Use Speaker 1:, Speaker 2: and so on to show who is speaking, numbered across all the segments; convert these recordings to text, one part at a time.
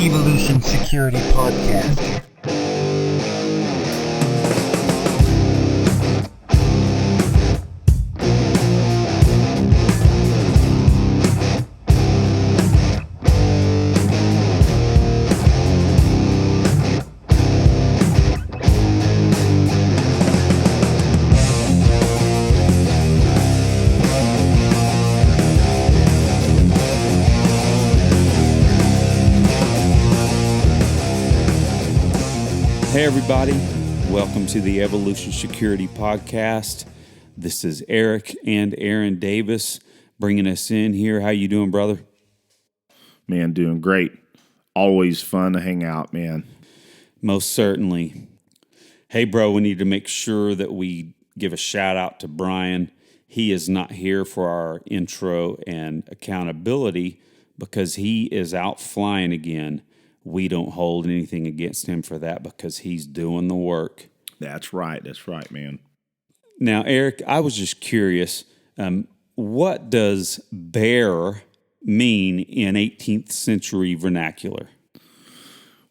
Speaker 1: Evolution Security Podcast.
Speaker 2: Hey everybody, welcome to the Evolution Security Podcast. This is Eric and Aaron Davis bringing us in here. How you doing, brother?
Speaker 3: Man, doing great. Always fun to hang out, man.
Speaker 2: Most certainly. Hey, bro, we need to make sure that we give a shout out to Brian. He is not here for our intro and accountability because he is out flying again. We don't hold anything against him for that because he's doing the work.
Speaker 3: That's right, man.
Speaker 2: Now, Eric, I was just curious, what does bear mean in 18th century vernacular?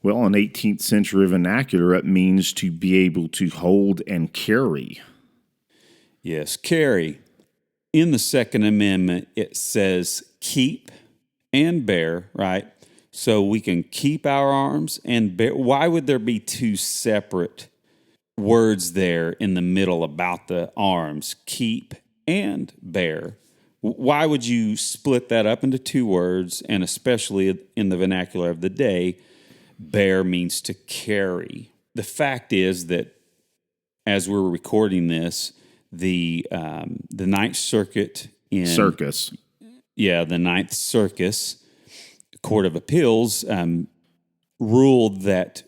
Speaker 3: Well, in 18th century vernacular, it means to be able to hold and carry.
Speaker 2: Yes, carry. In the Second Amendment, it says keep and bear, right? So we can keep our arms and bear. Why would there be two separate words there in the middle about the arms, keep and bear? Why would you split that up into two words, and especially in the vernacular of the day, bear means to carry? The fact is that as we're recording this, the Ninth Circuit in...
Speaker 3: Circus.
Speaker 2: Yeah, the Ninth Circus Court of Appeals ruled that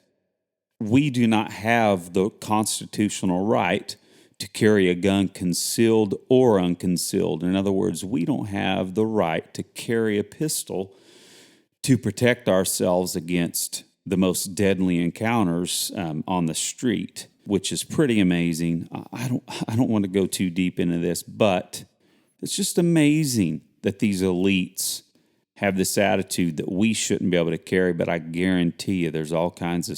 Speaker 2: we do not have the constitutional right to carry a gun concealed or unconcealed. In other words, we don't have the right to carry a pistol to protect ourselves against the most deadly encounters on the street, which is pretty amazing. I don't want to go too deep into this, but it's just amazing that these elites have this attitude that we shouldn't be able to carry, but I guarantee you there's all kinds of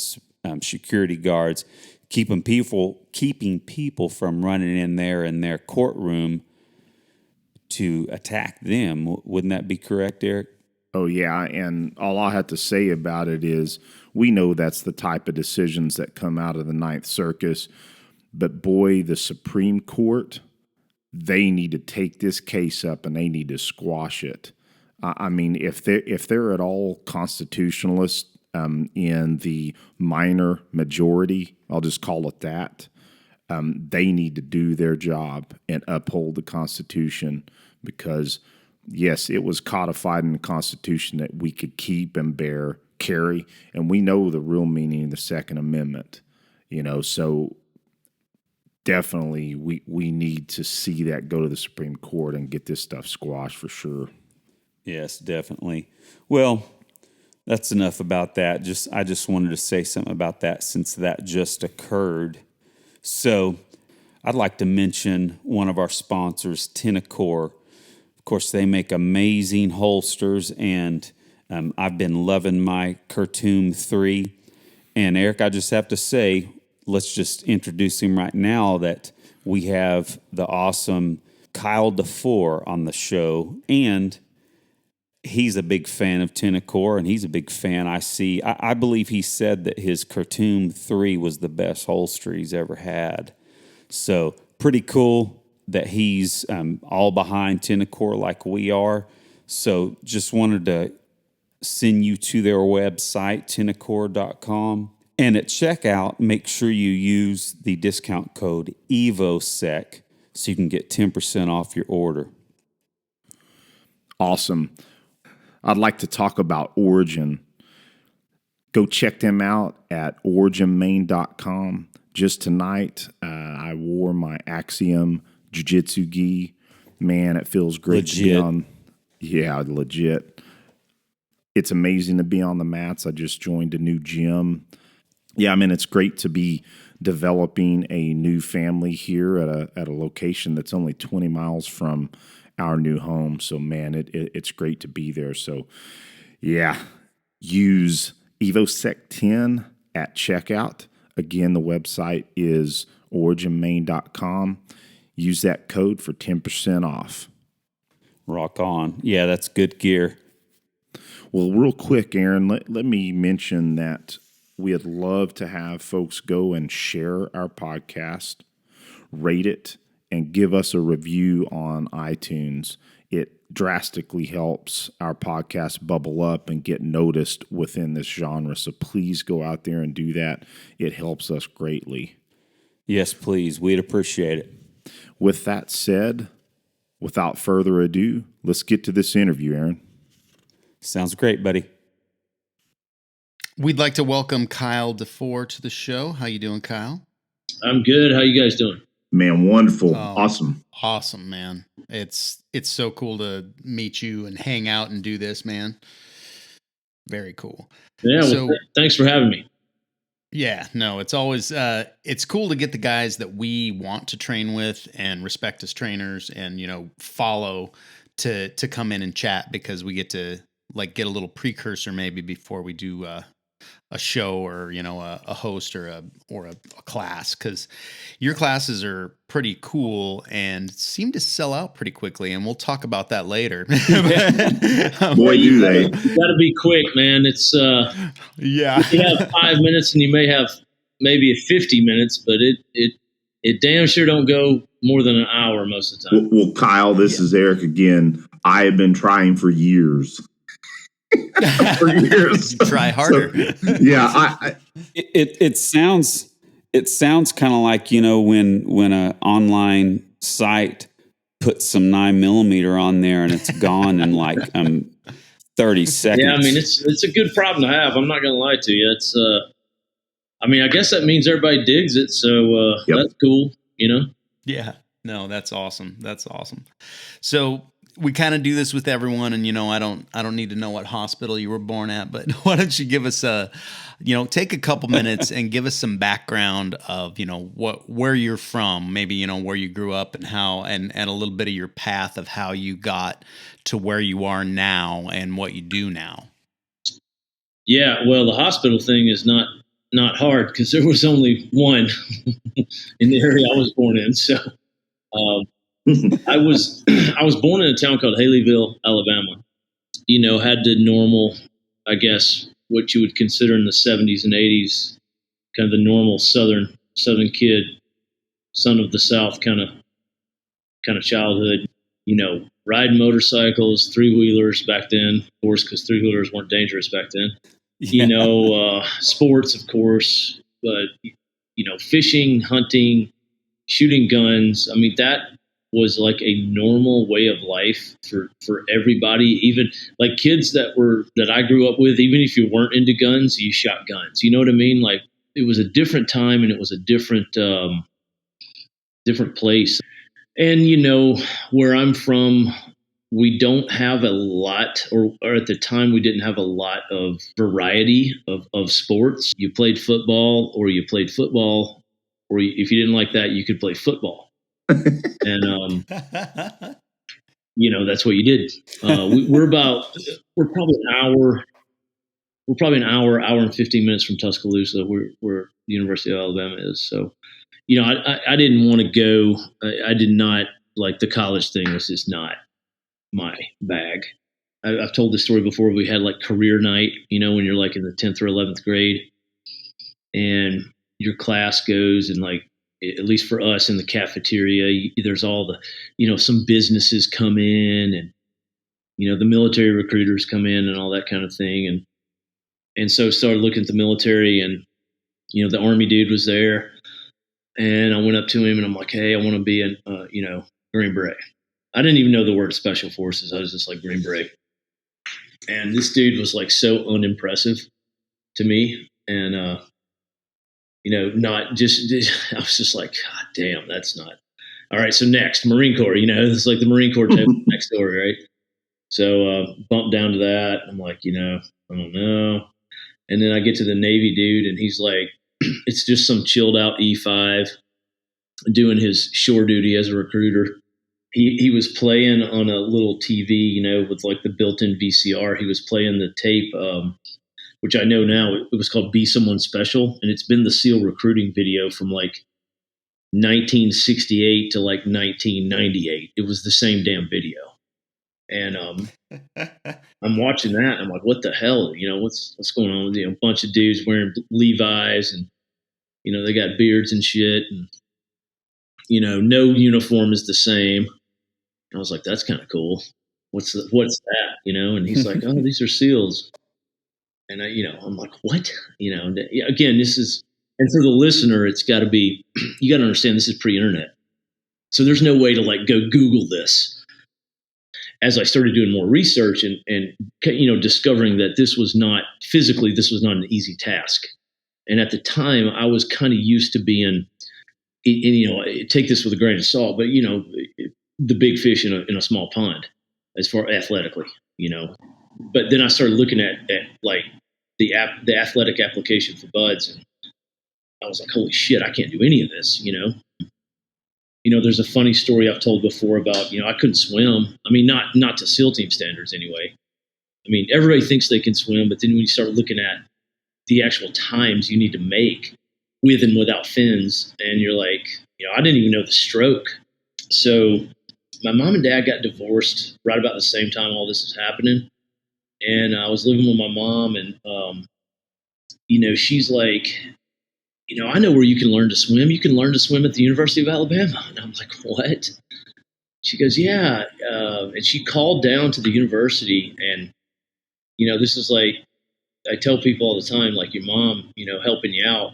Speaker 2: security guards keeping people from running in there in their courtroom to attack them. Wouldn't that be correct, Eric?
Speaker 3: Oh, yeah, and all I have to say about it is we know that's the type of decisions that come out of the Ninth Circus, but boy, the Supreme Court, they need to take this case up and they need to squash it. I mean, if they're at all constitutionalists in the minor majority, I'll just call it that, they need to do their job and uphold the Constitution because, yes, it was codified in the Constitution that we could keep and bear, carry, and we know the real meaning of the Second Amendment, so definitely we need to see that go to the Supreme Court and get this stuff squashed for sure.
Speaker 2: Yes, definitely. Well, that's enough about that. I just wanted to say something about that since that just occurred. So I'd like to mention one of our sponsors, Defoor. Of course, they make amazing holsters, and I've been loving my Khartoum 3. And Eric, I just have to say, let's just introduce him right now that we have the awesome Kyle Defoor on the show, and he's a big fan of Defoor, and he's a big fan. I believe he said that his Khartoum 3 was the best holster he's ever had. So pretty cool that he's all behind Defoor like we are. So just wanted to send you to their website, Defoor.com. And at checkout, make sure you use the discount code EVOSEC so you can get 10% off your order.
Speaker 3: Awesome. I'd like to talk about Origin. Go check them out at originmain.com. Just tonight, I wore my Axiom Jiu-Jitsu gi. Man, it feels great to be on. Yeah, legit. It's amazing to be on the mats. I just joined a new gym. Yeah, I mean, it's great to be developing a new family here at a location that's only 20 miles from our new home. So, man, it's great to be there. So, yeah, use EvoSec 10 at checkout. Again, the website is originmain.com. Use that code for 10% off.
Speaker 2: Rock on. Yeah, that's good gear.
Speaker 3: Well, real quick, Aaron, let me mention that we'd love to have folks go and share our podcast, rate it, and give us a review on iTunes. It drastically helps our podcast bubble up and get noticed within this genre. So please go out there and do that. It helps us greatly.
Speaker 2: Yes, please. We'd appreciate it.
Speaker 3: With that said, without further ado, let's get to this interview, Aaron.
Speaker 2: Sounds great, buddy.
Speaker 4: We'd like to welcome Kyle Defoor to the show. How you doing, Kyle?
Speaker 5: I'm good. How you guys doing?
Speaker 3: Man, wonderful.
Speaker 4: Oh,
Speaker 3: Awesome.
Speaker 4: Awesome, man. It's so cool to meet you and hang out and do this, man. Very cool.
Speaker 5: Yeah, well, thanks for having me.
Speaker 4: Yeah, no, it's always it's cool to get the guys that we want to train with and respect as trainers and, follow to come in and chat, because we get to get a little precursor maybe before we do a show or a host or a class, because your classes are pretty cool and seem to sell out pretty quickly, and we'll talk about that later.
Speaker 3: Boy, do they!
Speaker 5: You got to be quick, man. It's
Speaker 4: yeah.
Speaker 5: You have 5 minutes, and you may have maybe 50 minutes, but it damn sure don't go more than an hour most of the time.
Speaker 3: Well, Kyle, this is Eric again. I have been trying for years. For years.
Speaker 4: Try harder.
Speaker 3: So, yeah,
Speaker 2: It sounds kind of like when a online site puts some 9mm on there and it's gone in 30 seconds.
Speaker 5: Yeah, I mean it's a good problem to have. I'm not going to lie to you. It's I guess that means everybody digs it, so That's cool.
Speaker 4: Yeah. No, that's awesome. That's awesome. So we kind of do this with everyone, and I don't need to know what hospital you were born at, but why don't you give us take a couple minutes and give us some background of where you're from, maybe where you grew up and how, and a little bit of your path of how you got to where you are now and what you do now.
Speaker 5: Yeah, well, the hospital thing is not hard because there was only one in the area I was born in, so. I was born in a town called Haleyville, Alabama. Had the normal, I guess, what you would consider in the 70s and 80s, kind of the normal southern kid, son of the South kind of childhood. Riding motorcycles, 3-wheelers back then, of course, because 3-wheelers weren't dangerous back then. Yeah. Sports, of course, but fishing, hunting, shooting guns. I mean, that was like a normal way of life for everybody, even like kids that I grew up with. Even if you weren't into guns, you shot guns. You know what I mean? Like, it was a different time and it was a different place. And where I'm from, we don't have a lot, or at the time we didn't have a lot of variety of sports. You played football, or if you didn't like that, you could play football. And that's what you did. We're probably an hour and 15 minutes from Tuscaloosa, where the University of Alabama is. So, I didn't want to go. I did not like the college thing. Was just not my bag. I've told this story before. We had career night, when you're in the 10th or 11th grade, and your class goes and at least for us in the cafeteria, there's all the, some businesses come in and, the military recruiters come in and all that kind of thing. And so started looking at the military, and, the Army dude was there, and I went up to him and I'm like, hey, I want to be in, Green Beret. I didn't even know the word Special Forces. I was just like, Green Beret. And this dude was so unimpressive to me. And, not just, I was just like, God damn, that's not. All right, so next, Marine Corps, it's like the Marine Corps type next door, right? So bumped down to that. I'm like, I don't know. And then I get to the Navy dude, and he's like, it's just some chilled out E5 doing his shore duty as a recruiter. He was playing on a little TV, with the built-in VCR. He was playing the tape which I know now it was called Be Someone Special. And it's been the SEAL recruiting video from like 1968 to like 1998. It was the same damn video. And I'm watching that. And I'm like, what the hell? You know, what's going on? You know, a bunch of dudes wearing Levi's and, you know, they got beards and shit. And, you know, no uniform is the same. I was like, that's kind of cool. What's that? You know? And he's like, oh, these are SEALs. And I'm like, what? You know, again, this is, and for the listener, it's got to be, you got to understand this is pre-internet. So there's no way to like go Google this. As I started doing more research and discovering that this was not an easy task. And at the time I was kind of used to being, take this with a grain of salt, but the big fish in a small pond as far athletically, but then I started looking at like the athletic application for buds. And I was like, holy shit, I can't do any of this, there's a funny story I've told before about, I couldn't swim. I mean, not to SEAL team standards anyway. I mean, everybody thinks they can swim, but then when you start looking at the actual times you need to make with and without fins, and you're like, I didn't even know the stroke. So my mom and dad got divorced right about the same time all this is happening. And I was living with my mom, and, she's like, I know where you can learn to swim. You can learn to swim at the University of Alabama. And I'm like, what? She goes, yeah. And she called down to the university. And, this is like, I tell people all the time, like your mom, helping you out,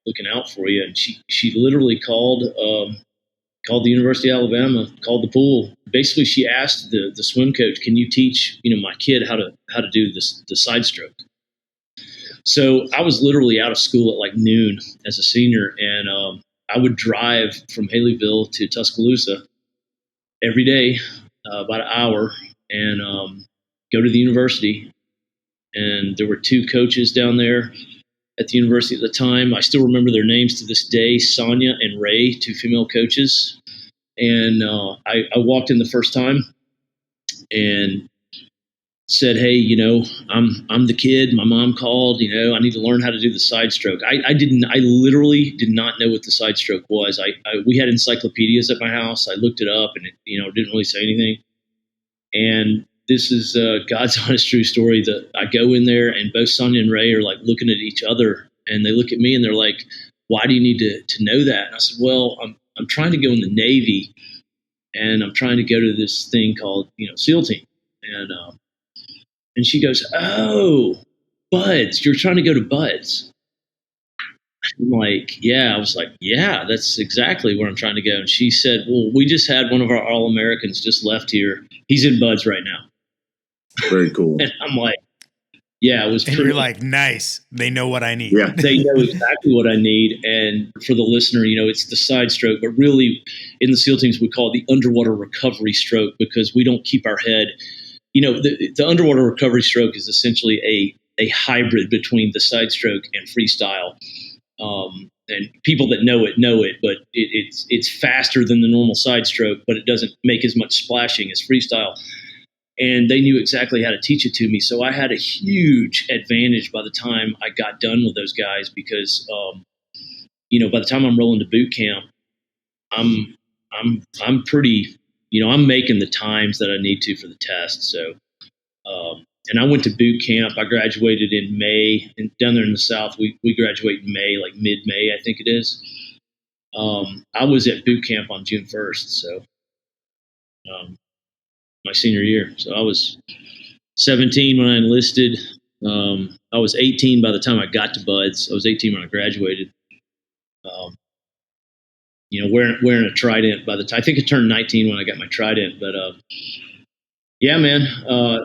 Speaker 5: looking out for you. And she literally called the University of Alabama, called the pool. Basically, she asked the swim coach, can you teach, my kid how to do the side stroke? So I was literally out of school at like noon as a senior, and I would drive from Haleyville to Tuscaloosa every day, about an hour, and go to the university. And there were two coaches down there at the university at the time. I still remember their names to this day, Sonia and Ray, two female coaches. And I walked in the first time and said, hey, I'm the kid. My mom called, I need to learn how to do the side stroke. I literally did not know what the side stroke was. We had encyclopedias at my house. I looked it up and it, didn't really say anything. And this is God's honest true story that I go in there and both Sonia and Ray are like looking at each other, and they look at me and they're like, why do you need to know that? And I said, well, I'm trying to go in the Navy, and I'm trying to go to this thing called, SEAL team. And she goes, oh, buds, you're trying to go to buds. I'm like, yeah. I was like, yeah, that's exactly where I'm trying to go. And she said, well, we just had one of our All-Americans just left here. He's in buds right now.
Speaker 3: Very cool.
Speaker 5: And I'm like, yeah, it was
Speaker 1: And
Speaker 5: pretty.
Speaker 1: you're like, nice. They know what I need.
Speaker 3: Yeah.
Speaker 5: They know exactly what I need. And for the listener, it's the side stroke, but really in the SEAL teams, we call it the underwater recovery stroke because we don't keep our head. The underwater recovery stroke is essentially a hybrid between the side stroke and freestyle. And people that know it, but it's faster than the normal side stroke, but it doesn't make as much splashing as freestyle. And they knew exactly how to teach it to me. So I had a huge advantage by the time I got done with those guys because, by the time I'm rolling to boot camp, I'm pretty, I'm making the times that I need to for the test. So, and I went to boot camp. I graduated in May, and down there in the South, we graduate in May, like mid-May, I think it is. I was at boot camp on June 1st. So, my senior year. So I was 17 when I enlisted. I was 18 by the time I got to buds. I was 18 when I graduated. Wearing a trident by the time, I think I turned 19 when I got my trident, but, yeah, man,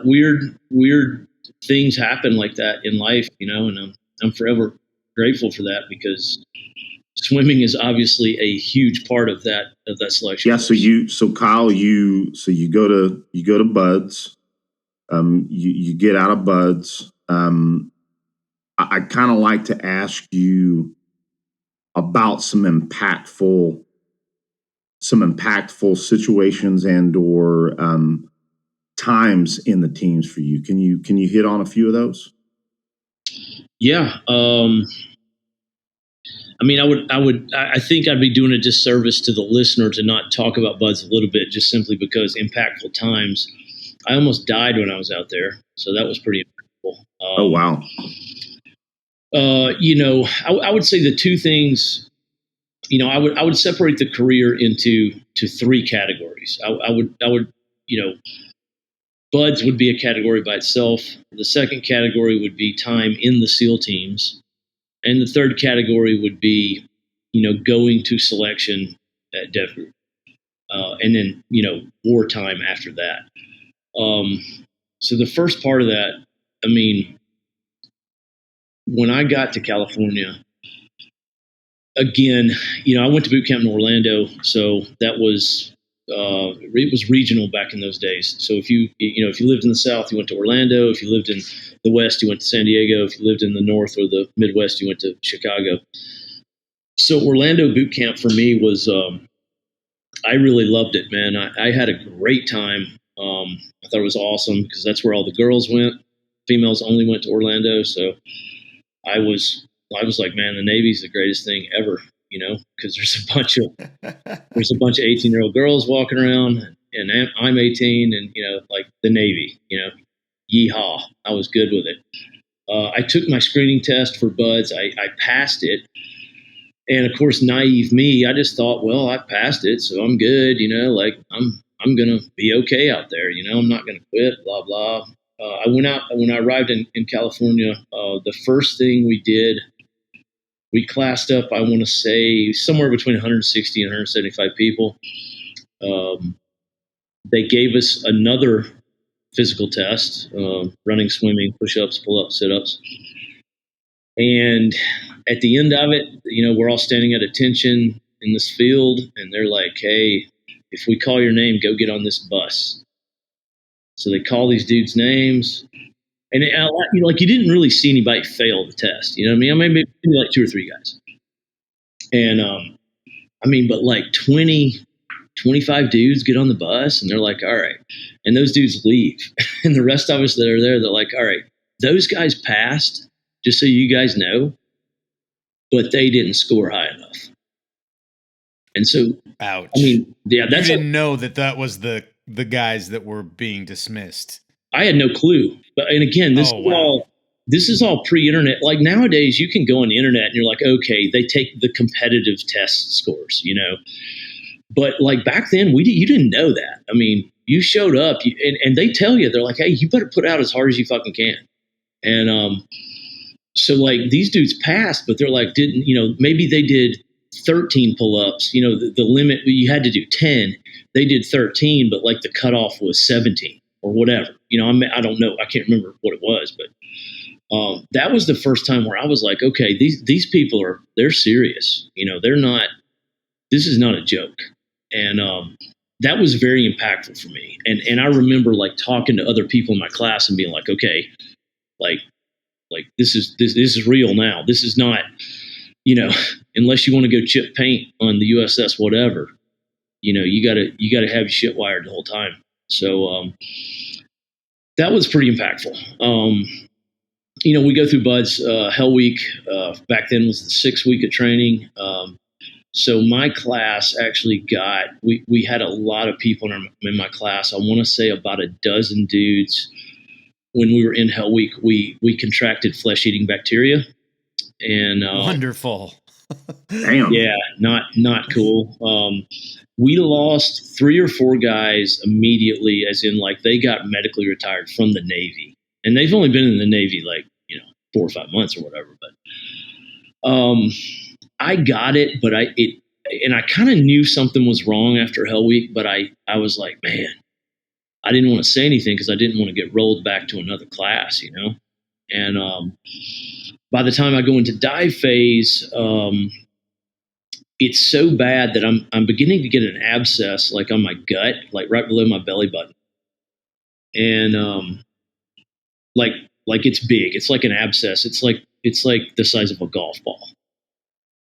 Speaker 5: weird things happen like that in life, and I'm forever grateful for that because swimming is obviously a huge part of that selection.
Speaker 3: Yeah. So Kyle, you go to buds, you get out of buds. I kind of like to ask you about some impactful situations and or times in the teams for you. Can you hit on a few of those?
Speaker 5: Yeah. I think I'd be doing a disservice to the listener to not talk about buds a little bit, just simply because impactful times. I almost died when I was out there, so that was pretty impactful.
Speaker 3: Oh, wow.
Speaker 5: I would say the two things. I would separate the career into three categories. I would, buds would be a category by itself. The second category would be time in the SEAL teams, and the third category would be, going to selection at DEVGRU, and then wartime after that. So the first part of that, when I got to California, again, I went to boot camp in Orlando, so that was it was regional back in those days. So if you lived in the South, you went to Orlando. If you lived in the West, you went to San Diego. If you lived in the North or the Midwest, you went to Chicago. So Orlando boot camp for me was, I really loved it, man. I had a great time. I thought it was awesome because that's where all the girls went. Females only went to Orlando. So I was like, man, the Navy's the greatest thing ever, because there's a bunch of 18-year-old girls walking around, and I'm 18, and like the Navy, yeehaw. I was good with it. I took my screening test for buds. I passed it. And of course, naive me, I just thought, well, I passed it, so I'm good. Like I'm gonna be okay out there. I'm not gonna quit. Blah blah. I went out when I arrived in California. The first thing we did, we classed up. I want to say somewhere between 160 and 175 people. They gave us another physical test: running, swimming, push-ups, pull-ups, sit-ups. And at the end of it, we're all standing at attention in this field, and they're like, hey, if we call your name, go get on this bus. So they call these dudes' names, and you didn't really see anybody fail the test. You know what I mean? Maybe like 2 or 3 guys. And but like 20, 25 dudes get on the bus, and they're like, all right. And those dudes leave. And the rest of us that are there, they're like, all right, those guys passed, just so you guys know, but they didn't score high enough. And so,
Speaker 1: ouch.
Speaker 5: Yeah,
Speaker 1: you didn't know that was the guys that were being dismissed.
Speaker 5: I had no clue. And again, this is all pre-internet. Like nowadays, you can go on the internet and you're like, okay, they take the competitive test scores, But like back then, you didn't know that. You showed up, and they tell you, they're like, hey, you better put out as hard as you fucking can. And so like these dudes passed, but they're like, maybe they did 13 pull-ups. The limit, you had to do 10. They did 13, but like the cutoff was 17 or whatever. I don't know. I can't remember what it was, but that was the first time where I was like, okay, these people they're serious. They're not. This is not a joke, and that was very impactful for me. And I remember like talking to other people in my class and being like, okay, like this is real now. This is not, unless you want to go chip paint on the USS whatever, you gotta have your shit wired the whole time. So that was pretty impactful. We go through buds. Hell Week back then was the 6th week of training. So my class actually we had a lot of people in my class. I want to say about a dozen dudes. When we were in Hell Week, we contracted flesh-eating bacteria, and
Speaker 1: wonderful.
Speaker 3: Damn.
Speaker 5: Yeah, not cool. We lost 3 or 4 guys immediately, as in like they got medically retired from the Navy, and they've only been in the Navy like 4 or 5 months or whatever. But I got it, but I kind of knew something was wrong after Hell Week, but I was like, man. I didn't want to say anything because I didn't want to get rolled back to another class, And by the time I go into dive phase, it's so bad that I'm beginning to get an abscess like on my gut, like right below my belly button, and like it's big. It's like an abscess. It's like the size of a golf ball.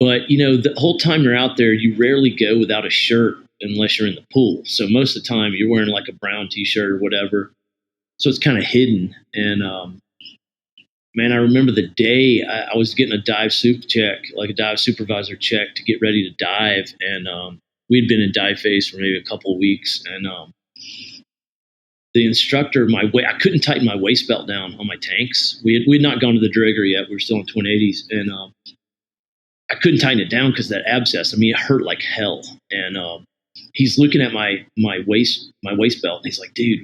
Speaker 5: But the whole time you're out there, you rarely go without a shirt. Unless you're in the pool. So most of the time you're wearing like a brown t-shirt or whatever. So it's kind of hidden. And man, I remember the day I was getting a dive soup check, like a dive supervisor check to get ready to dive. And we'd been in dive phase for maybe a couple of weeks. And the instructor, I couldn't tighten my waist belt down on my tanks. We'd not gone to the DEVGRU yet. We were still in twin 80s. And I couldn't tighten it down because that abscess, I mean, it hurt like hell. And he's looking at my waist belt, and he's like, dude,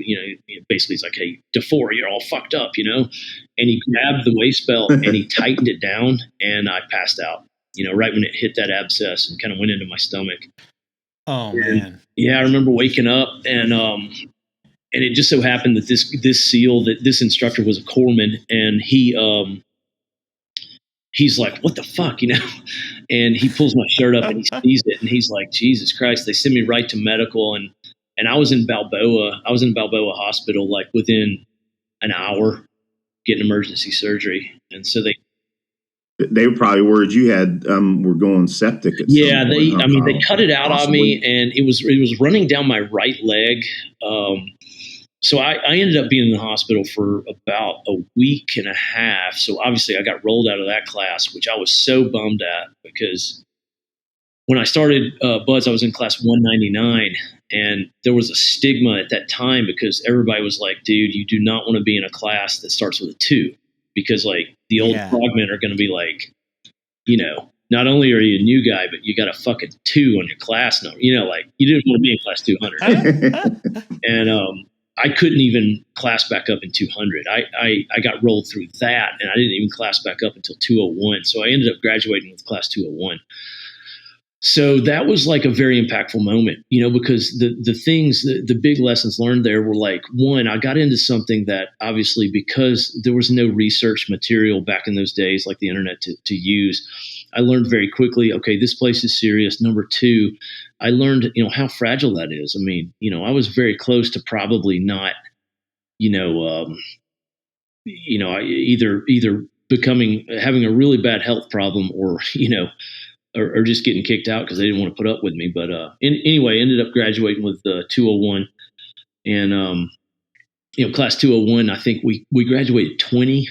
Speaker 5: basically he's like, hey, Defoor, you're all fucked up, And he grabbed the waist belt and he tightened it down, and I passed out, right when it hit that abscess and kind of went into my stomach.
Speaker 4: Oh, man.
Speaker 5: Yeah, I remember waking up, and it just so happened that this instructor was a corpsman, and he's like, what the fuck, And he pulls my shirt up and he sees it, and he's like, Jesus Christ, they sent me right to medical. And I was in Balboa. I was in Balboa Hospital, like within an hour getting emergency surgery. And so
Speaker 3: they were probably worried you had, were going septic.
Speaker 5: Yeah. They cut it out on me, and it was running down my right leg. So I ended up being in the hospital for about a week and a half. So obviously I got rolled out of that class, which I was so bummed at, because when I started BUD/S, I was in class 199, and there was a stigma at that time because everybody was like, dude, you do not want to be in a class that starts with a 2, because like the old frogmen are going to be like, not only are you a new guy, but you got a fucking 2 on your class number. Like you didn't want to be in class 200. And I couldn't even class back up in 200. I got rolled through that, and I didn't even class back up until 201. So I ended up graduating with class 201. So that was like a very impactful moment, because the big lessons learned there were like, one, I got into something that obviously, because there was no research material back in those days, like the internet to use, I learned very quickly, okay, this place is serious. Number 2, I learned, how fragile that is. I mean, I was very close to probably not, either having a really bad health problem, or, or just getting kicked out because they didn't want to put up with me. But anyway, ended up graduating with 201, and class 201. I think we graduated 20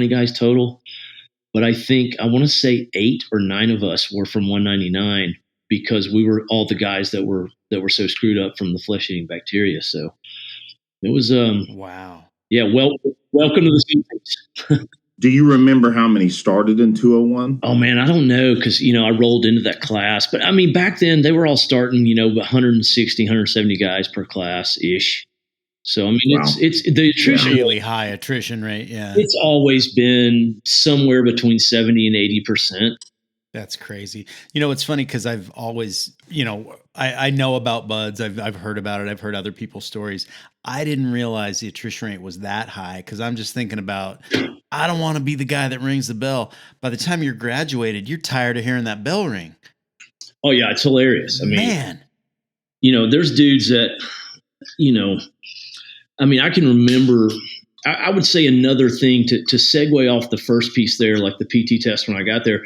Speaker 5: guys total. But I want to say 8 or 9 of us were from 199, because we were all the guys that were so screwed up from the flesh-eating bacteria. So it was
Speaker 4: wow.
Speaker 5: Yeah, welcome to the sequence.
Speaker 3: Do you remember how many started in 201?
Speaker 5: Oh man, I don't know, because I rolled into that class. But I mean, back then they were all starting 160, 170 guys per class ish. So I mean, wow. it's the attrition,
Speaker 4: really high attrition rate. Yeah,
Speaker 5: it's always been somewhere between 70 and 80%.
Speaker 4: That's crazy. It's funny because I've always, I know about BUD/S. I've heard about it. I've heard other people's stories. I didn't realize the attrition rate was that high, because I'm just thinking about, I don't want to be the guy that rings the bell. By the time you're graduated, you're tired of hearing that bell ring.
Speaker 5: Oh yeah, it's hilarious. I mean,
Speaker 4: man,
Speaker 5: there's dudes that, I mean, I can remember, I would say another thing to segue off the first piece there, like the PT test when I got there.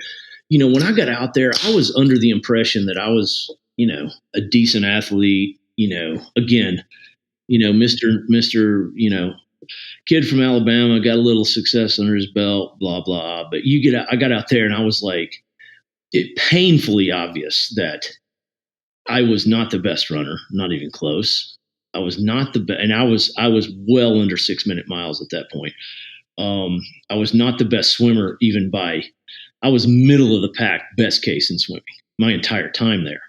Speaker 5: When I got out there, I was under the impression that I was, a decent athlete, again, Mr. Kid from Alabama, got a little success under his belt, blah, blah. But I got out there and I was like, it painfully obvious that I was not the best runner, not even close. I was not the best, and I was well under 6-minute miles at that point. I was not the best swimmer, I was middle of the pack, best case in swimming my entire time there.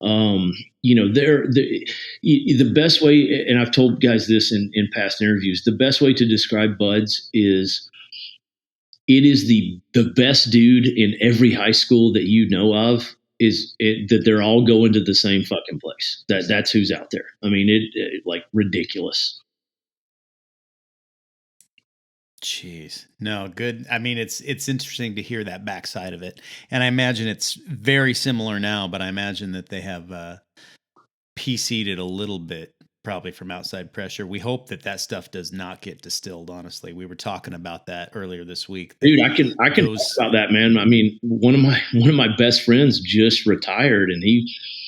Speaker 5: The best way, and I've told guys this in past interviews, the best way to describe BUD/S is, it is the best dude in every high school that you know of, that they're all going to the same fucking place. That's who's out there. I mean, it like ridiculous.
Speaker 4: Jeez. No, good. I mean, it's interesting to hear that backside of it. And I imagine it's very similar now, but I imagine that they have PC'd it a little bit, probably from outside pressure. We hope that stuff does not get distilled, honestly. We were talking about that earlier this week.
Speaker 5: Dude, I can talk about that, man. I mean, one of my best friends just retired, and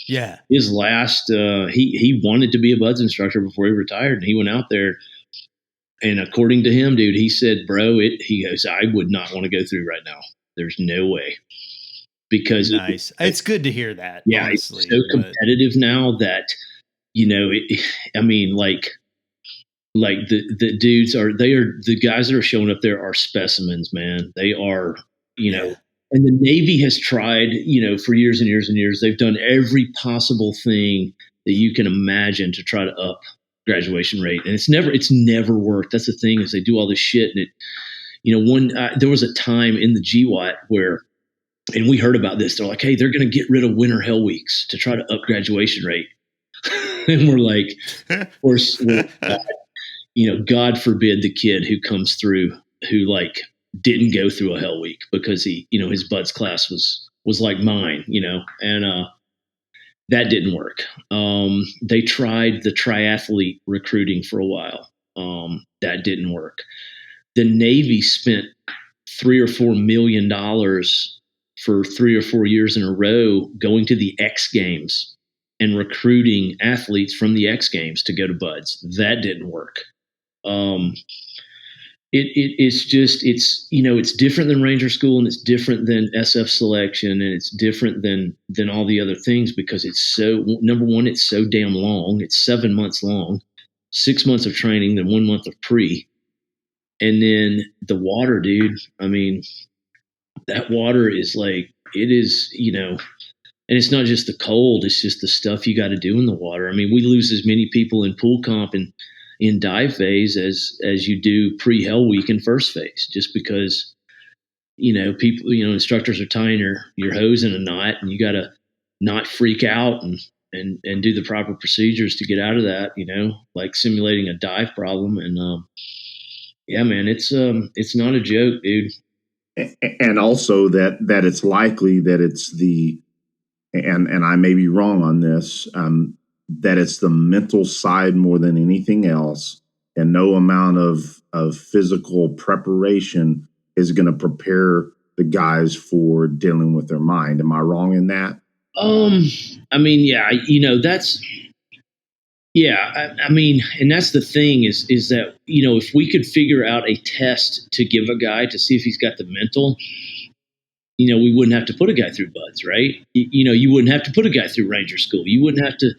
Speaker 5: his last he wanted to be a BUD/S instructor before he retired, and he went out there. And according to him, dude, he said, bro, he goes, I would not want to go through right now. There's no way. Because
Speaker 4: nice. It's good to hear that,
Speaker 5: yeah,
Speaker 4: honestly.
Speaker 5: it's so competitive now that, I mean, like the dudes the guys that are showing up there are specimens, man. They are, and the Navy has tried, for years and years and years. They've done every possible thing that you can imagine to try to up graduation rate, and it's never worked. That's the thing, is they do all this shit, and there was a time in the GWAT where, and we heard about this. They're like, hey, they're going to get rid of winter hell weeks to try to up graduation rate, and we're like, of course, God forbid the kid who comes through who like didn't go through a hell week because he, his buds class was like mine, and that didn't work. They tried the triathlete recruiting for a while. That didn't work. The Navy spent $3 or $4 million for 3 or 4 years in a row going to the X Games and recruiting athletes from the X Games to go to buds. That didn't work. It's different than Ranger School, and it's different than SF selection, and it's different than all the other things, because it's so, number one, it's so damn long. It's 7 months long, 6 months of training, then 1 month of pre. And then the water, dude. I mean, that water is like, it is, and it's not just the cold, it's just the stuff you got to do in the water. I mean, we lose as many people in pool comp and in dive phase as you do pre-hell week and first phase, just because, people, instructors are tying your hose in a knot, and you got to not freak out and do the proper procedures to get out of that, like simulating a dive problem. And, yeah, man, it's not a joke, dude.
Speaker 3: And also that it's likely that it's and I may be wrong on this, that it's the mental side more than anything else, and no amount of physical preparation is going to prepare the guys for dealing with their mind. Am I wrong in that?
Speaker 5: I mean, yeah, that's, yeah, I mean, and that's the thing is that, if we could figure out a test to give a guy to see if he's got the mental, we wouldn't have to put a guy through buds, right? You wouldn't have to put a guy through Ranger School. You wouldn't have to.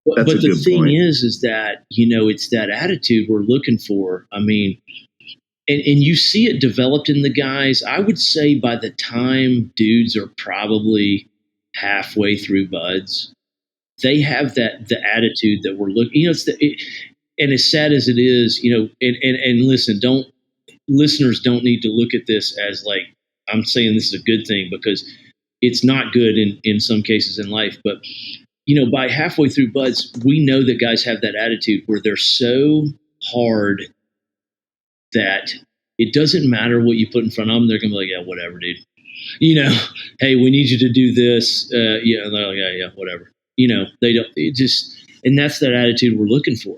Speaker 5: But the thing is that, it's that attitude we're looking for. I mean, and you see it developed in the guys. I would say by the time dudes are probably halfway through buds, they have the attitude that we're looking, and as sad as it is, and listen, listeners don't need to look at this as like, I'm saying this is a good thing, because it's not good in some cases in life. But, by halfway through buds, we know that guys have that attitude where they're so hard that it doesn't matter what you put in front of them. They're going to be like, yeah, whatever, dude. Hey, we need you to do this. Yeah. And they're like, yeah, whatever. They don't, and that's that attitude we're looking for,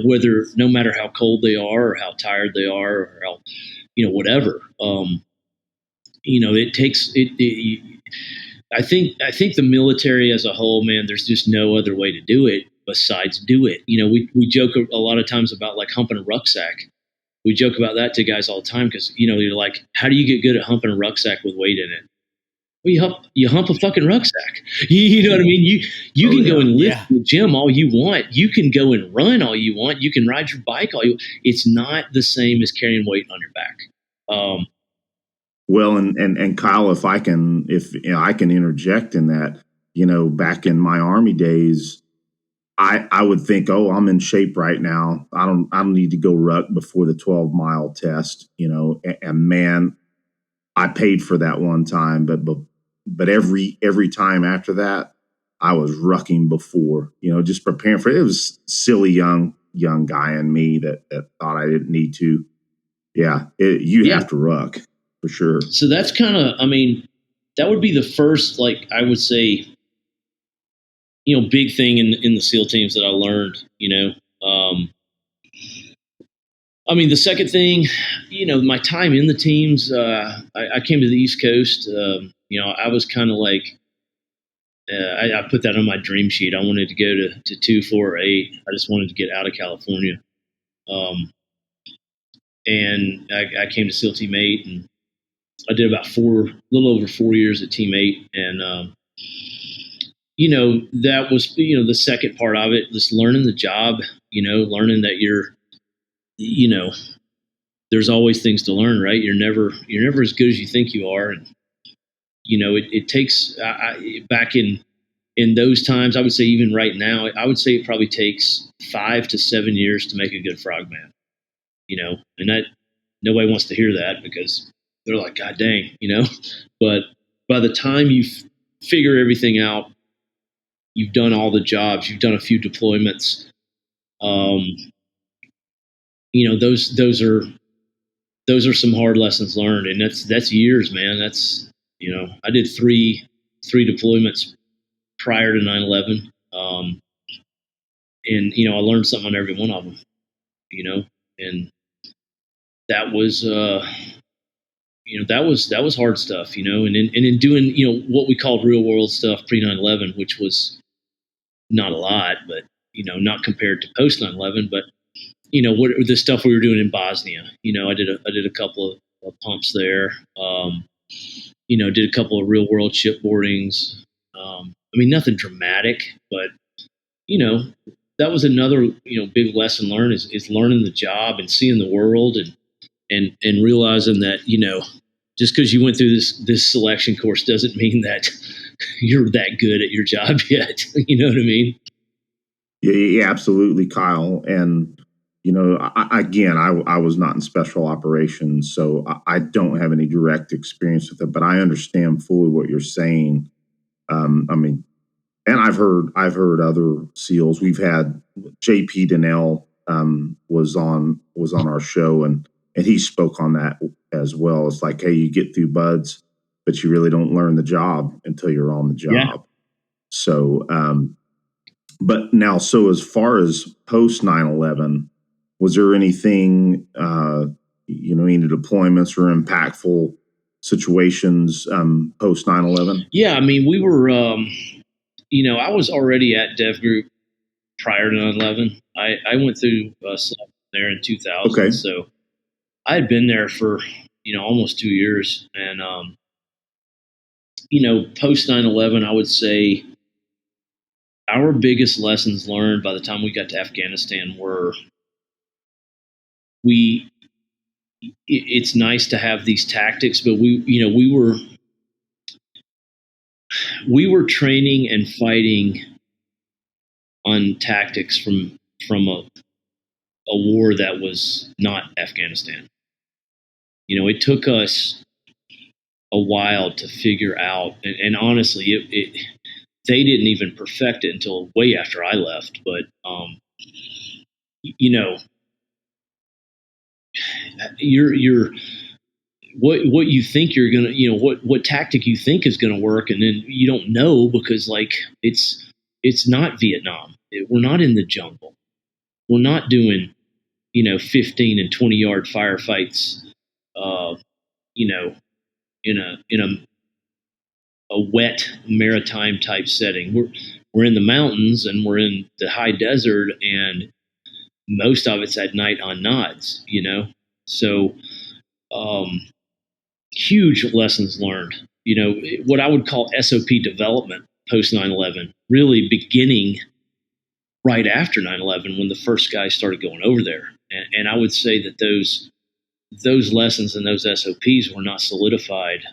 Speaker 5: whether, no matter how cold they are or how tired they are or how, whatever. It takes it. I think the military as a whole, man, there's just no other way to do it besides do it. We joke a lot of times about like humping a rucksack. We joke about that to guys all the time, because, you're like, how do you get good at humping a rucksack with weight in it? Well, you hump a fucking rucksack. You know what I mean? You can go and lift the gym all you want. You can go and run all you want. You can ride your bike all you want. It's not the same as carrying weight on your back.
Speaker 3: Well, and Kyle, if I can interject in that, back in my Army days, I would think, oh, I'm in shape right now. I don't need to go ruck before the 12-mile test, and man, I paid for that one time, but every time after that, I was rucking before, just preparing for it. It was silly young guy in me that thought I didn't need to. Yeah, you have to ruck. For sure.
Speaker 5: So that's kind of, I mean, that would be the first, like, I would say, big thing in the SEAL teams that I learned, I mean, the second thing, my time in the teams, I came to the East Coast, I was kind of like, I put that on my dream sheet. I wanted to go to 2, 4, or 8. I just wanted to get out of California. and I came to SEAL Team 8, and I did about a little over 4 years at Team 8, and that was the second part of it, just learning the job, learning that you know there's always things to learn, right? You're never as good as you think you are, and it takes back in those times, I would say even right now, I would say it probably takes 5 to 7 years to make a good frogman, and that nobody wants to hear that because they're like, God dang, but by the time you figure everything out, you've done all the jobs, you've done a few deployments, those are some hard lessons learned, and that's years, man. That's I did three deployments prior to 9/11, and I learned something on every one of them, and that was that was hard stuff, and in doing what we called real world stuff pre 9/11, which was not a lot, but not compared to post 9/11, but what the stuff we were doing in Bosnia. I did a couple of pumps there. Did a couple of real world shipboardings. Nothing dramatic, but that was another big lesson learned is learning the job and seeing the world and realizing that just because you went through this selection course doesn't mean that you're that good at your job yet. You know what I mean?
Speaker 3: Yeah, absolutely, Kyle. And I was not in special operations, so I don't have any direct experience with it, but I understand fully what you're saying. And I've heard other SEALs. We've had JP Donnell was on our show, and he spoke on that as well. It's like, hey, you get through buds, but you really don't learn the job until you're on the job.
Speaker 5: Yeah.
Speaker 3: So, but now, so as far as post 9/11, was there anything, any deployments or impactful situations post 9/11?
Speaker 5: Yeah, we were, I was already at DEVGRU prior to 9/11. I went through there in 2000.
Speaker 3: Okay.
Speaker 5: So I had been there for, almost 2 years. And, post 9/11, I would say our biggest lessons learned by the time we got to Afghanistan were it's nice to have these tactics, but we were training and fighting on tactics from a war that was not Afghanistan. It took us a while to figure out, and honestly, they didn't even perfect it until way after I left. But you're what you think you're gonna, what tactic you think is gonna work, and then you don't know because it's not Vietnam. We're not in the jungle. We're not doing 15 and 20 yard firefights. In a wet maritime type setting. We're in the mountains and we're in the high desert, and most of it's at night on nods. So huge lessons learned. What I would call SOP development post 9/11, really beginning right after 9/11 when the first guys started going over there, and I would say that those lessons and those SOPs were not solidified.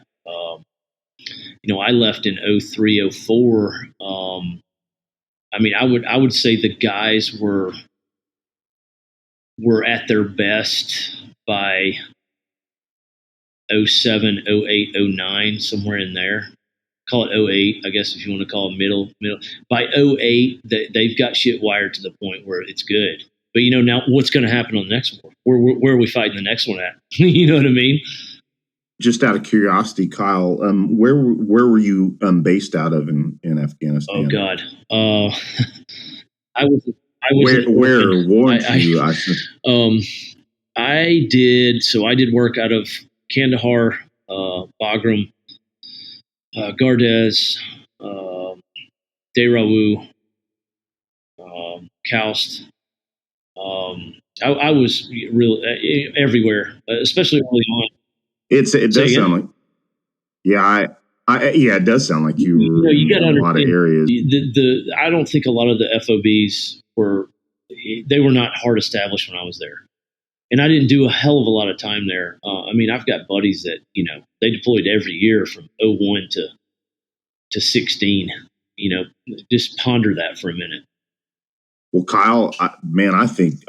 Speaker 5: I left in 03, 04. I would say the guys were at their best by 07, 08, 09, somewhere in there. Call it 08, I guess, if you want to call it middle. By 08, they've got shit wired to the point where it's good. But now what's going to happen on the next one? Where are we fighting the next one at? You know what I mean?
Speaker 3: Just out of curiosity, Kyle, where were you based out of in Afghanistan?
Speaker 5: Oh God, I was.
Speaker 3: Where weren't you?
Speaker 5: I did. So I did work out of Kandahar, Bagram, Gardez, Dehrawu, Kaust, I was real everywhere, especially early on.
Speaker 3: It
Speaker 5: Say
Speaker 3: does
Speaker 5: again?
Speaker 3: sound like, yeah, yeah, it does sound like you
Speaker 5: You
Speaker 3: were
Speaker 5: know, you got to
Speaker 3: in a lot of
Speaker 5: understand
Speaker 3: areas.
Speaker 5: I don't think a lot of the FOBs they were not hard established when I was there. And I didn't do a hell of a lot of time there. I mean, I've got buddies that, they deployed every year from '01 to 16. Just ponder that for a minute.
Speaker 3: Well, Kyle, man, I think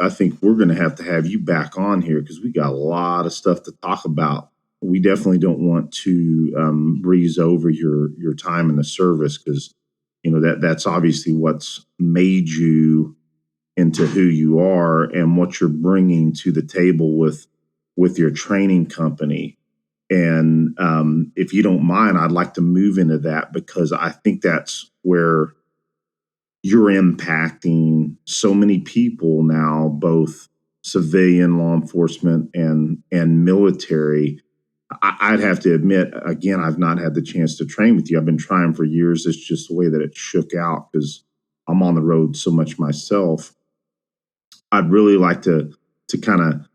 Speaker 3: we're going to have you back on here because we got a lot of stuff to talk about. We definitely don't want to breeze over your time in the service because that's obviously what's made you into who you are and what you're bringing to the table with your training company. And if you don't mind, I'd like to move into that because I think that's where you're impacting so many people now, both civilian, law enforcement, and military. I'd have to admit, again, I've not had the chance to train with you. I've been trying for years. It's just the way that it shook out because I'm on the road so much myself. I'd really like to kind of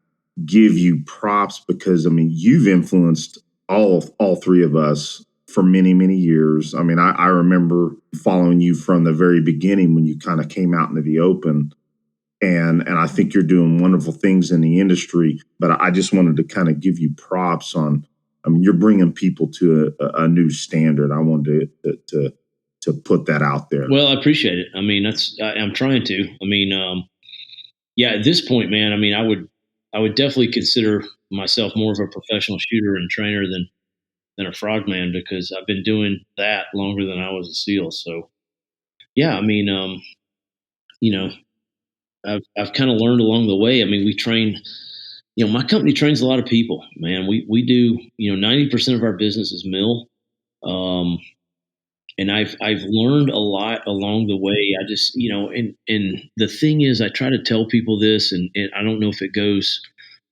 Speaker 3: give you props because I mean you've influenced all three of us for many years. I mean I remember following you from the very beginning when you kind of came out into the open, and I think you're doing wonderful things in the industry. But I just wanted to kind of give you props on. I mean you're bringing people to a new standard. I wanted to put that out there.
Speaker 5: Well, I appreciate it. I mean I'm trying to. I mean, yeah, at this point, man, I mean, I would definitely consider myself more of a professional shooter and trainer than a frogman because I've been doing that longer than I was a SEAL. So, yeah, I mean, I've kind of learned along the way. I mean, we train. My company trains a lot of people, man. We do. 90% of our business is mill. And I've learned a lot along the way. I just, and the thing is, I try to tell people this, and I don't know if it goes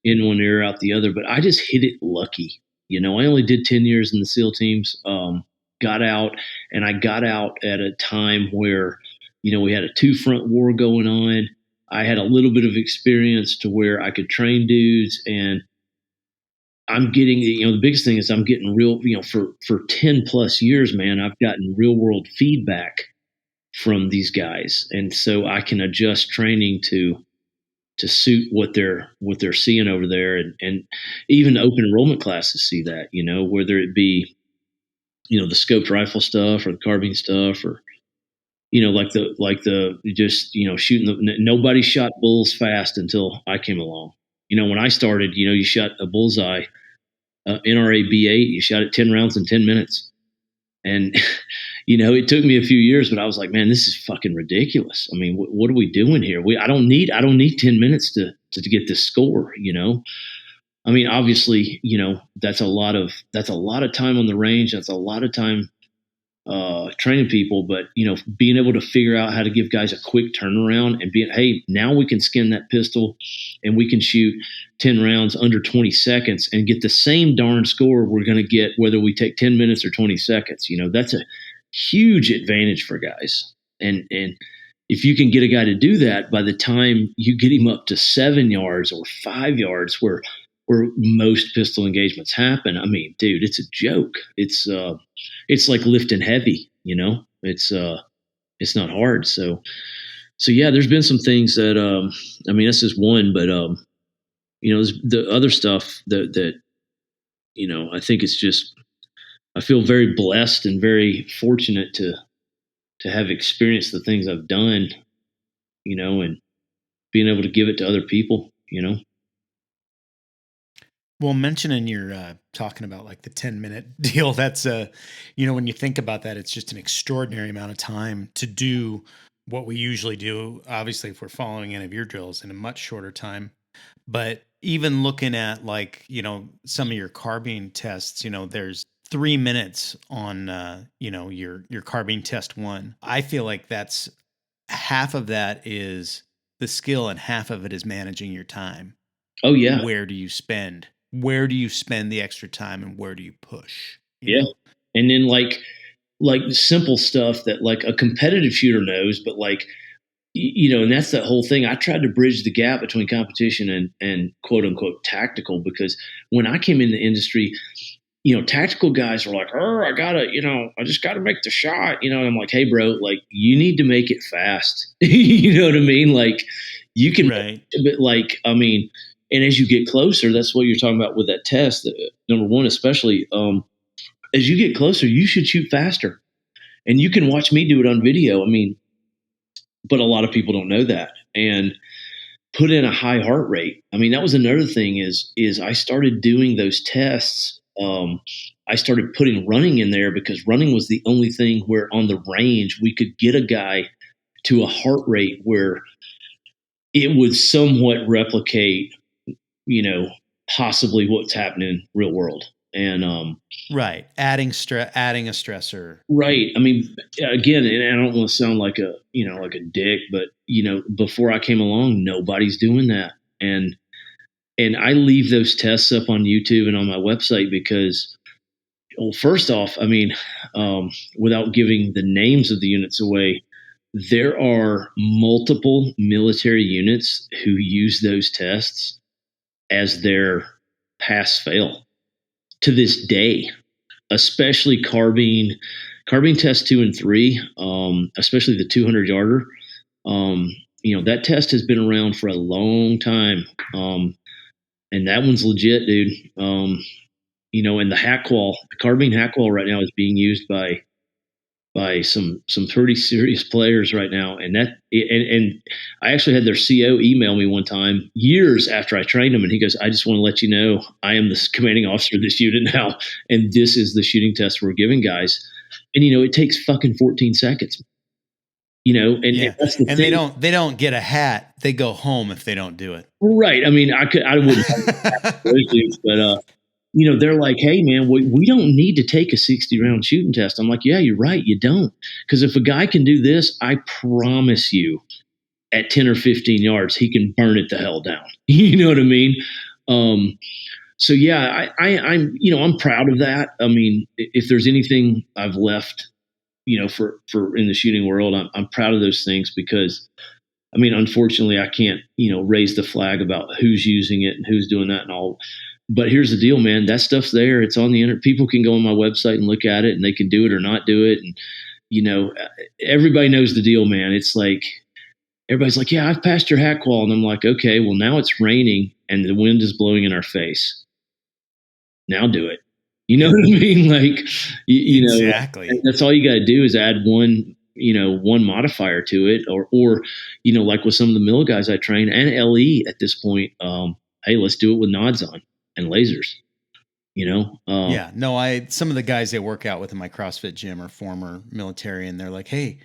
Speaker 5: in one ear out the other, but I just hit it lucky. I only did 10 years in the SEAL teams, got out, and I got out at a time where, we had a two-front war going on. I had a little bit of experience to where I could train dudes, and I'm getting, the biggest thing is I'm getting real, for 10 plus years, man, I've gotten real world feedback from these guys. And so I can adjust training to suit what they're seeing over there. And even open enrollment classes see that, whether it be, the scoped rifle stuff or the carbine stuff or, like the just, shooting nobody shot bulls fast until I came along. When I started, you shot a bullseye, NRA B8, you shot it 10 rounds in 10 minutes. And, it took me a few years, but I was like, man, this is fucking ridiculous. I mean, what are we doing here? I don't need 10 minutes to get this score, I mean, obviously, that's a lot of time on the range. That's a lot of time training people, but being able to figure out how to give guys a quick turnaround and being, hey, now we can skin that pistol and we can shoot 10 rounds under 20 seconds and get the same darn score we're going to get whether we take 10 minutes or 20 seconds. That's a huge advantage for guys. And if you can get a guy to do that, by the time you get him up to 7 yards or 5 yards where most pistol engagements happen, I mean, dude, it's a joke. It's like lifting heavy, it's not hard. So yeah, there's been some things that, I mean, this is one, but, there's the other stuff that, I think it's just, I feel very blessed and very fortunate to have experienced the things I've done, and being able to give it to other people,
Speaker 4: Well, mentioning you're talking about like the 10-minute deal, that's when you think about that, it's just an extraordinary amount of time to do what we usually do. Obviously, if we're following any of your drills in a much shorter time, but even looking at like, some of your carbine tests, there's 3 minutes on, your carbine test one. I feel like that's half of that is the skill and half of it is managing your time.
Speaker 5: Oh yeah.
Speaker 4: Where do you spend the extra time and where do you push?
Speaker 5: Yeah. And then like simple stuff that like a competitive shooter knows, but like and that's the whole thing. I tried to bridge the gap between competition and quote unquote tactical, because when I came in the industry, tactical guys are like, oh, I just gotta make the shot, and I'm like, hey bro, like you need to make it fast. You know what I mean? Like you can,
Speaker 4: Right.
Speaker 5: but like, I mean, and as you get closer, that's what you're talking about with that test. Number one, especially, as you get closer, you should shoot faster, and you can watch me do it on video. I mean, but a lot of people don't know that, and put in a high heart rate. I mean, that was another thing is I started doing those tests. I started putting running in there because running was the only thing where on the range we could get a guy to a heart rate where it would somewhat replicate, possibly what's happening in real world. And
Speaker 4: Right. Adding a stressor.
Speaker 5: right. I mean, again, and I don't want to sound like like a dick, but before I came along, nobody's doing that. And I leave those tests up on YouTube and on my website because, well, first off, I mean, without giving the names of the units away, there are multiple military units who use those tests as their pass fail to this day, especially carbine test 2 and 3, especially the 200 yarder. That test has been around for a long time. And that one's legit, dude. And the carbine hack wall right now is being used by some pretty serious players right now. And I actually had their CO email me one time years after I trained him, and he goes, "I just want to let you know I am the commanding officer of this unit now, and this is the shooting test we're giving guys." And it takes fucking 14 seconds. And that's the
Speaker 4: and
Speaker 5: thing.
Speaker 4: they don't get a hat. They go home if they don't do it.
Speaker 5: Right. I mean, I wouldn't those dudes, but they're like, hey man, we don't need to take a 60 round shooting test. I'm like, yeah, you're right, you don't, because if a guy can do this, I promise you, at 10 or 15 yards, he can burn it the hell down. You know what I mean? So yeah, I'm proud of that. I mean, if there's anything I've left, for in the shooting world, I'm proud of those things, because I mean, unfortunately, I can't, raise the flag about who's using it and who's doing that and all. But here's the deal, man. That stuff's there. It's on the internet. People can go on my website and look at it, and they can do it or not do it. And, everybody knows the deal, man. It's like, everybody's like, yeah, I've passed your hack wall. And I'm like, okay, well, now it's raining and the wind is blowing in our face. Now do it. You know what I mean? Like,
Speaker 4: Exactly.
Speaker 5: That's all you got to do is add one modifier to it, or like with some of the mill guys I train and LE at this point, hey, let's do it with nods on and lasers.
Speaker 4: Some of the guys they work out with in my CrossFit gym are former military, and they're like, hey,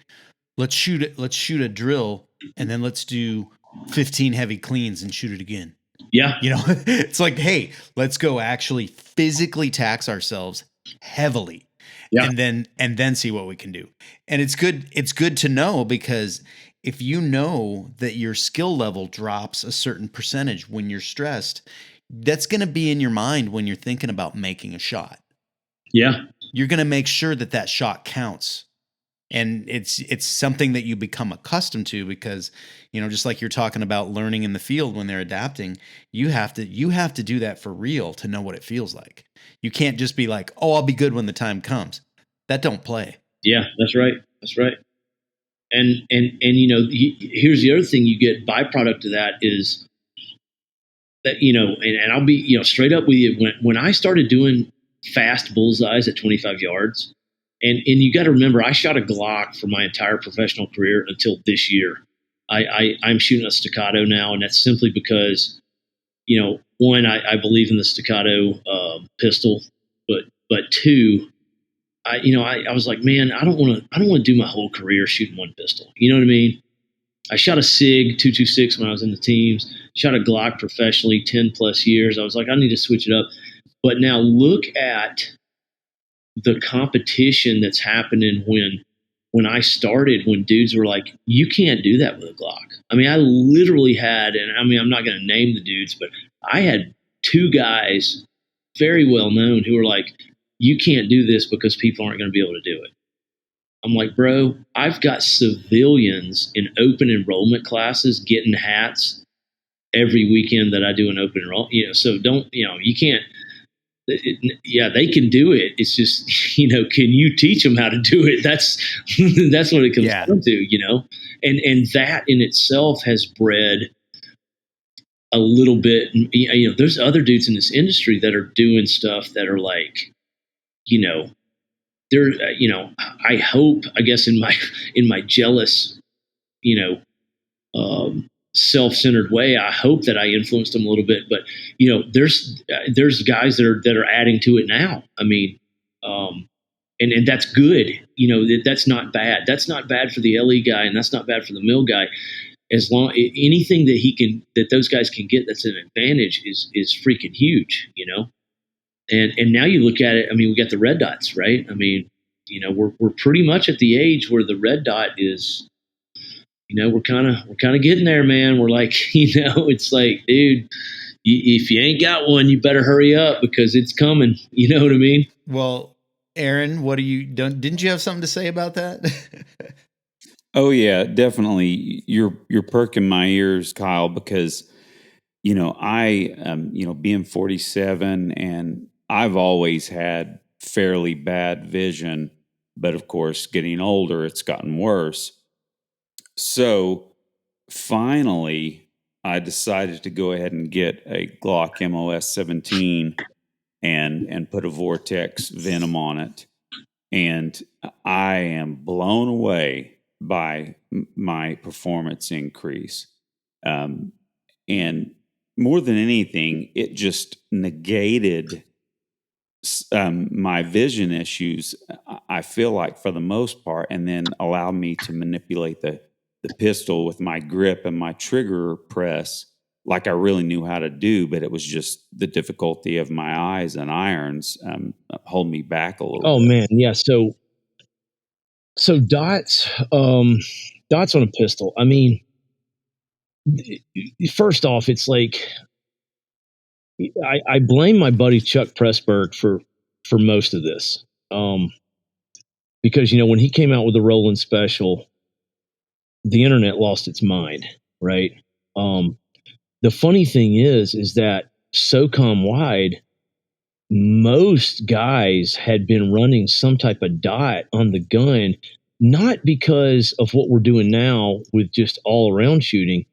Speaker 4: let's shoot a drill, and then let's do 15 heavy cleans and shoot it again.
Speaker 5: Yeah.
Speaker 4: It's like, hey, let's go actually physically tax ourselves heavily.
Speaker 5: Yeah.
Speaker 4: And then see what we can do. And it's good to know, because if you know that your skill level drops a certain percentage when you're stressed, that's going to be in your mind when you're thinking about making a shot.
Speaker 5: Yeah.
Speaker 4: You're going to make sure that shot counts. And it's something that you become accustomed to, because, just like you're talking about learning in the field when they're adapting, you have to do that for real to know what it feels like. You can't just be like, oh, I'll be good when the time comes. That don't play.
Speaker 5: Yeah, that's right. That's right. And here's the other thing you get byproduct of that is that, and I'll be, straight up with you. When I started doing fast bullseyes at 25 yards, and you got to remember, I shot a Glock for my entire professional career until this year. I'm shooting a staccato now, and that's simply because, one, I believe in the staccato pistol, but two, I was like, man, I don't want to do my whole career shooting one pistol. You know what I mean? I shot a SIG 226 when I was in the teams, shot a Glock professionally 10 plus years. I was like, I need to switch it up. But now look at the competition that's happening when I started, when dudes were like, you can't do that with a Glock. I mean, I literally had, and I mean, I'm not going to name the dudes, but I had two guys very well known who were like, you can't do this because people aren't going to be able to do it. I'm like, bro, I've got civilians in open enrollment classes getting hats every weekend that I do an open enrollment. So don't, you can't. Yeah, they can do it. It's just, can you teach them how to do it? That's what it comes down to, and that in itself has bred a little bit. There's other dudes in this industry that are doing stuff that are like, they're, I hope, I guess in my jealous, self-centered way, I hope that I influenced them a little bit. But there's guys that are adding to it now. I mean, and that's good. That's not bad. That's not bad for the LE guy, and that's not bad for the mill guy. As long anything that those guys can get that's an advantage is freaking huge. And now you look at it. I mean, we got the red dots, right? I mean, we're pretty much at the age where the red dot is. We're kind of getting there, man. We're like, it's like, dude, if you ain't got one, you better hurry up because it's coming. You know what I mean?
Speaker 4: Well, Aaron, didn't you have something to say about that?
Speaker 2: Oh yeah, definitely. You're perking my ears, Kyle, because, I, being 47 and I've always had fairly bad vision, but of course, getting older, it's gotten worse. So finally, I decided to go ahead and get a Glock MOS 17 and put a Vortex Venom on it. And I am blown away by my performance increase. And more than anything, it just negated my vision issues, I feel like, for the most part, and then allowed me to manipulate the pistol with my grip and my trigger press like I really knew how to do, but it was just the difficulty of my eyes and irons hold me back a little bit.
Speaker 5: Oh man, yeah. So dots on a pistol. I mean, first off, it's like I blame my buddy Chuck Pressburg for most of this, because when he came out with the Roland Special, the internet lost its mind, right? The funny thing is that SOCOM wide, most guys had been running some type of dot on the gun, not because of what we're doing now with just all around shooting,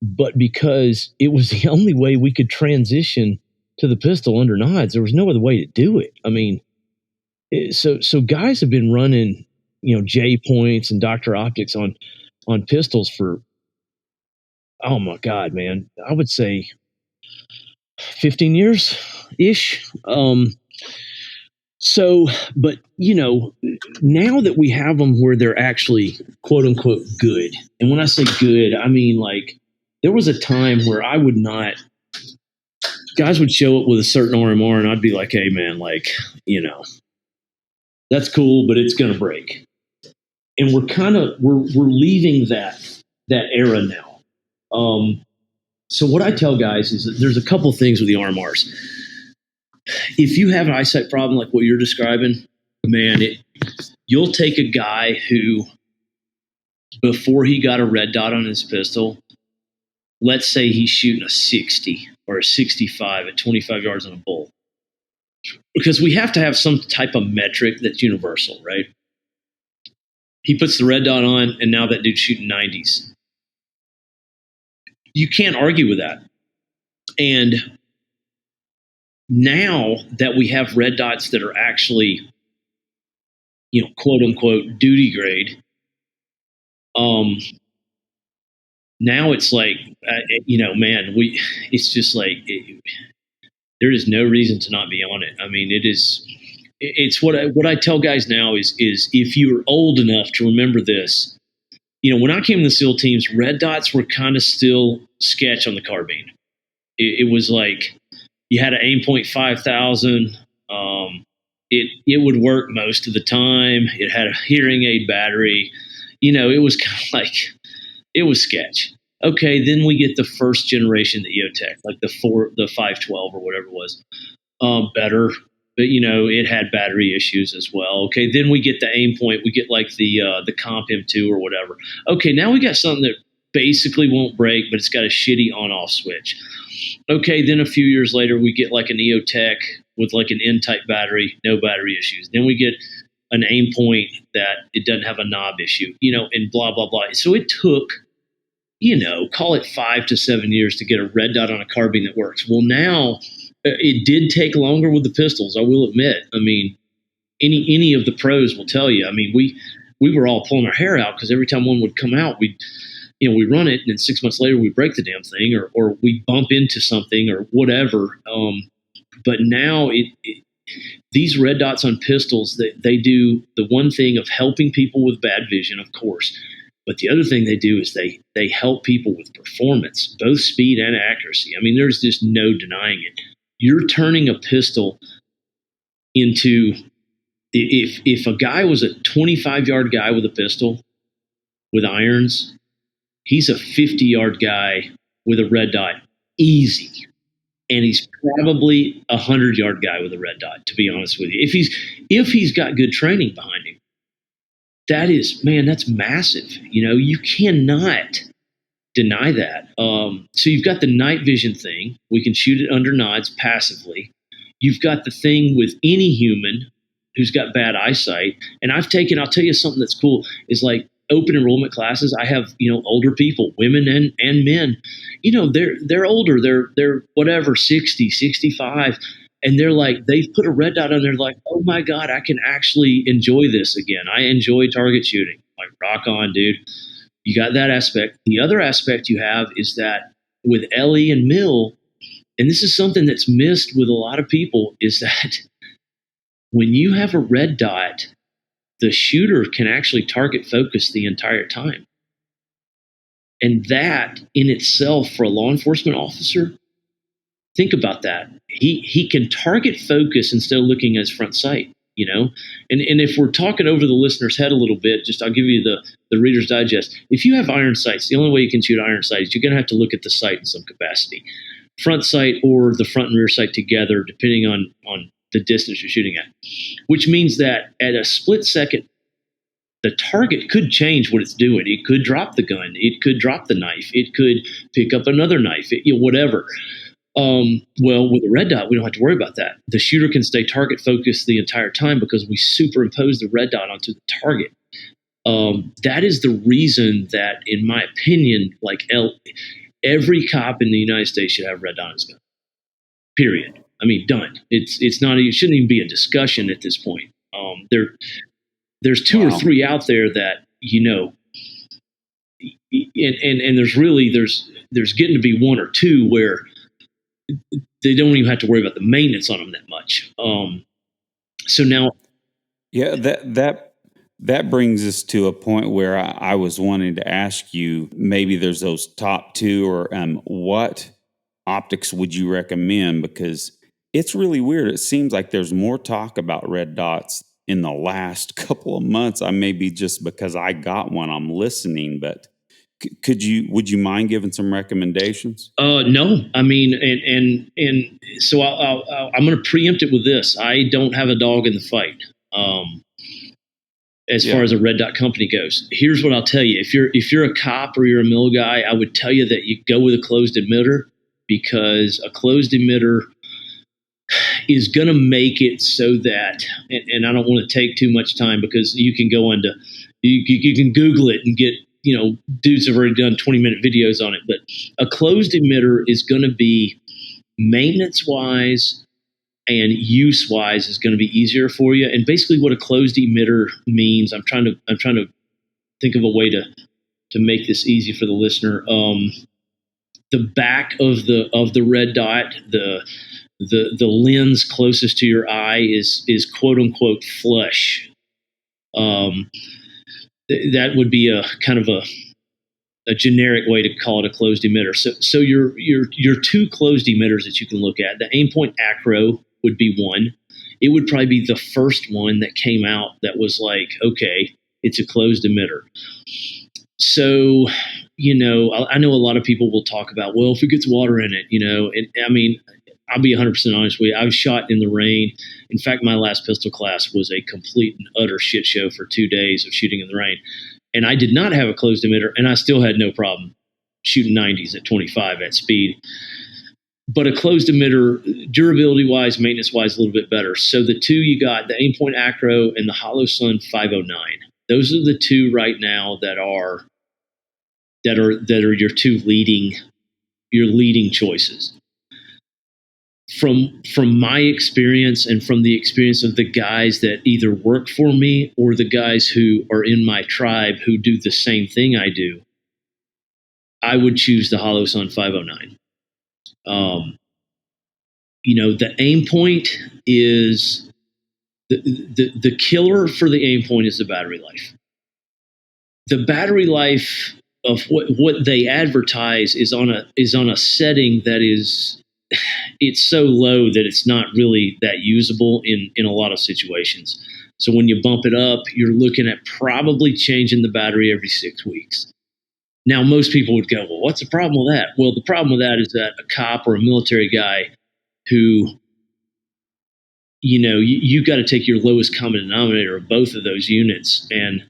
Speaker 5: but because it was the only way we could transition to the pistol under nods. There was no other way to do it. I mean, so guys have been running, J points and Dr. Optics on pistols for, oh my God, man, I would say 15 years ish. So, but now that we have them where they're actually quote unquote good. And when I say good, I mean, like, there was a time where guys would show up with a certain RMR and I'd be like, hey man, like, that's cool, but it's going to break. And we're leaving that era now. So what I tell guys is that there's a couple things with the RMRs. If you have an eyesight problem like what you're describing, man, you'll take a guy who, before he got a red dot on his pistol, let's say he's shooting a 60 or a 65 at 25 yards on a bull. Because we have to have some type of metric that's universal, right? He puts the red dot on, and now that dude's shooting 90s. You can't argue with that. And now that we have red dots that are actually, quote unquote, duty grade, now it's like, man, it's just like, there is no reason to not be on it. I mean, it's what I tell guys now is if you're old enough to remember this, when I came to the SEAL teams, red dots were kind of still sketch on the carbine. It was like, you had an aim point 5,000. It would work most of the time. It had a hearing aid battery. It was kind of like, it was sketch. Okay, then we get the first generation, the EOTech, like the 512 or whatever it was. Better but it had battery issues as well. Okay, then we get the aim point, we get like the Comp M2 or whatever. Okay, now we got something that basically won't break, but it's got a shitty on-off switch. Okay, then a few years later, we get like an EOTech with like an N-type battery, no battery issues. Then we get an aim point that it doesn't have a knob issue, and blah, blah, blah. So it took, call it 5 to 7 years to get a red dot on a carbine that works. Well, now it did take longer with the pistols, I will admit. I mean, any of the pros will tell you. I mean, we were all pulling our hair out because every time one would come out, we run it, and then 6 months later we break the damn thing, or we bump into something or whatever. But now these red dots on pistols, they do the one thing of helping people with bad vision, of course. But the other thing they do is they help people with performance, both speed and accuracy. I mean, there's just no denying it. You're turning a pistol into, if a guy was a 25-yard guy with a pistol with irons, he's a 50-yard guy with a red dot, easy. And he's probably a 100-yard guy with a red dot, to be honest with you. If he's got good training behind him, that's massive. You cannot deny that. So you've got the night vision thing. We can shoot it under nods passively. You've got the thing with any human who's got bad eyesight. And I'll tell you something that's cool is like open enrollment classes. I have, older people, women and men, they're older. They're whatever, 60, 65. And they're like, they've put a red dot on there like, oh my God, I can actually enjoy this again. I enjoy target shooting. Like, rock on, dude. You got that aspect. The other aspect you have is that with LE and MIL, and this is something that's missed with a lot of people, is that when you have a red dot, the shooter can actually target focus the entire time. And that in itself, for a law enforcement officer, think about that. He can target focus instead of looking at his front sight, And if we're talking over the listener's head a little bit, I'll give you the Reader's Digest. If you have iron sights, the only way you can shoot iron sight is you're going to have to look at the sight in some capacity. Front sight or the front and rear sight together, depending on the distance you're shooting at. Which means that at a split second, the target could change what it's doing. It could drop the gun. It could drop the knife. It could pick up another knife, whatever. Well, with a red dot, we don't have to worry about that. The shooter can stay target focused the entire time because we superimpose the red dot onto the target. That is the reason that, in my opinion, like every cop in the United States should have red dot on his gun. Period. I mean, done. It's not. It shouldn't even be a discussion at this point. There's two or three out there that and there's getting to be one or two where they don't even have to worry about the maintenance on them that much. So now,
Speaker 2: yeah, that brings us to a point where I was wanting to ask you. Maybe there's those top two, or what optics would you recommend? Because it's really weird. It seems like there's more talk about red dots in the last couple of months. I may be just because I got one, I'm listening, but would you mind giving some recommendations?
Speaker 5: No, I mean, and so I'm going to preempt it with this. I don't have a dog in the fight. As far as a red dot company goes, here's what I'll tell you. If you're a cop or you're a MIL guy, I would tell you that you go with a closed emitter, because a closed emitter is going to make it so that, and I don't want to take too much time because you can go into, you can Google it and get, dudes have already done 20-minute videos on it, but a closed emitter is going to be maintenance-wise and use-wise is going to be easier for you. And basically what a closed emitter means, I'm trying to think of a way to make this easy for the listener. The back of the red dot, the lens closest to your eye is quote unquote flush. That would be a kind of a generic way to call it a closed emitter. So your two closed emitters that you can look at, the Aimpoint Acro would be one. It would probably be the first one that came out that was like, okay, it's a closed emitter. So, I know a lot of people will talk about, well, if it gets water in it, and I mean, I'll be 100% honest with you. I've shot in the rain. In fact, my last pistol class was a complete and utter shit show for 2 days of shooting in the rain. And I did not have a closed emitter, and I still had no problem shooting 90s at 25 at speed. But a closed emitter, durability-wise, maintenance-wise, a little bit better. So the two you got, the Aimpoint Acro and the Holosun 509. Those are the two right now that are your two leading choices. From my experience and from the experience of the guys that either work for me or the guys who are in my tribe who do the same thing I do, I would choose the Holosun 509. The Aimpoint is the killer for the Aimpoint is the battery life. The battery life of what they advertise is on a setting that is, it's so low that it's not really that usable in a lot of situations. So when you bump it up, you're looking at probably changing the battery every 6 weeks. Now, most people would go, well, what's the problem with that? Well, the problem with that is that a cop or a military guy who, you got to take your lowest common denominator of both of those units, and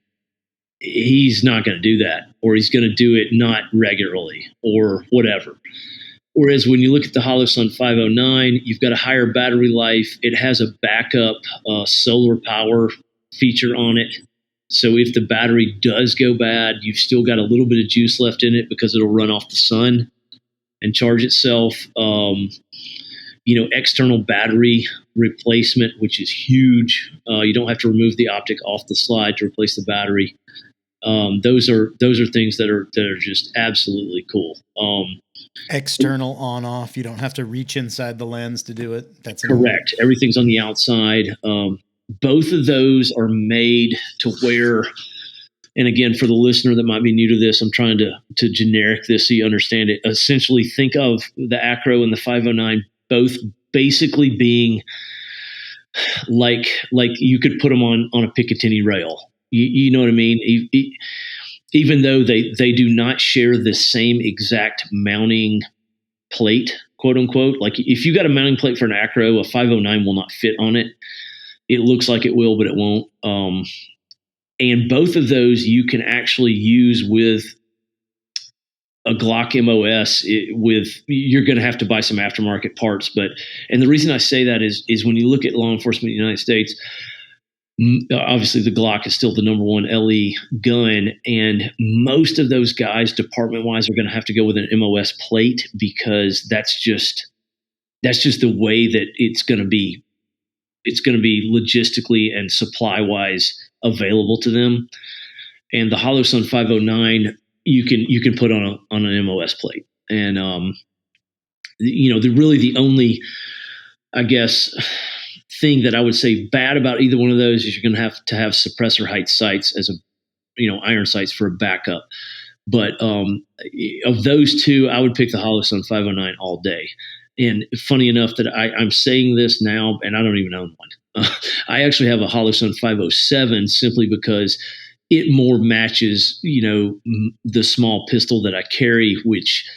Speaker 5: he's not going to do that, or he's going to do it not regularly or whatever. Whereas when you look at the Holosun 509, you've got a higher battery life. It has a backup solar power feature on it. So if the battery does go bad, you've still got a little bit of juice left in it because it'll run off the sun and charge itself. External battery replacement, which is huge. You don't have to remove the optic off the slide to replace the battery. Those are things that are just absolutely cool.
Speaker 4: External on off. You don't have to reach inside the lens to do it. That's
Speaker 5: correct. Everything's on the outside. Both of those are made to where, and again, for the listener that might be new to this, I'm trying to generic this so you understand it. Essentially, think of the Acro and the 509 both basically being like you could put them on a Picatinny rail. You know what I mean? Even though they do not share the same exact mounting plate, quote unquote. Like if you got a mounting plate for an Acro, a 509 will not fit on it. It looks like it will, but it won't. And both of those you can actually use with a Glock MOS. You're going to have to buy some aftermarket parts, and the reason I say that is when you look at law enforcement in the United States, obviously the Glock is still the number one LE gun, and most of those guys department wise are going to have to go with an MOS plate because that's just the way that it's going to be logistically and supply wise available to them. And the Holosun 509 you can put on an MOS plate, and the only, I guess, thing that I would say bad about either one of those is you're going to have suppressor height sights as iron sights for a backup. But of those two, I would pick the Holosun 509 all day. And funny enough that I'm saying this now, and I don't even own one. I actually have a Holosun 507 simply because it more matches, the small pistol that I carry, which,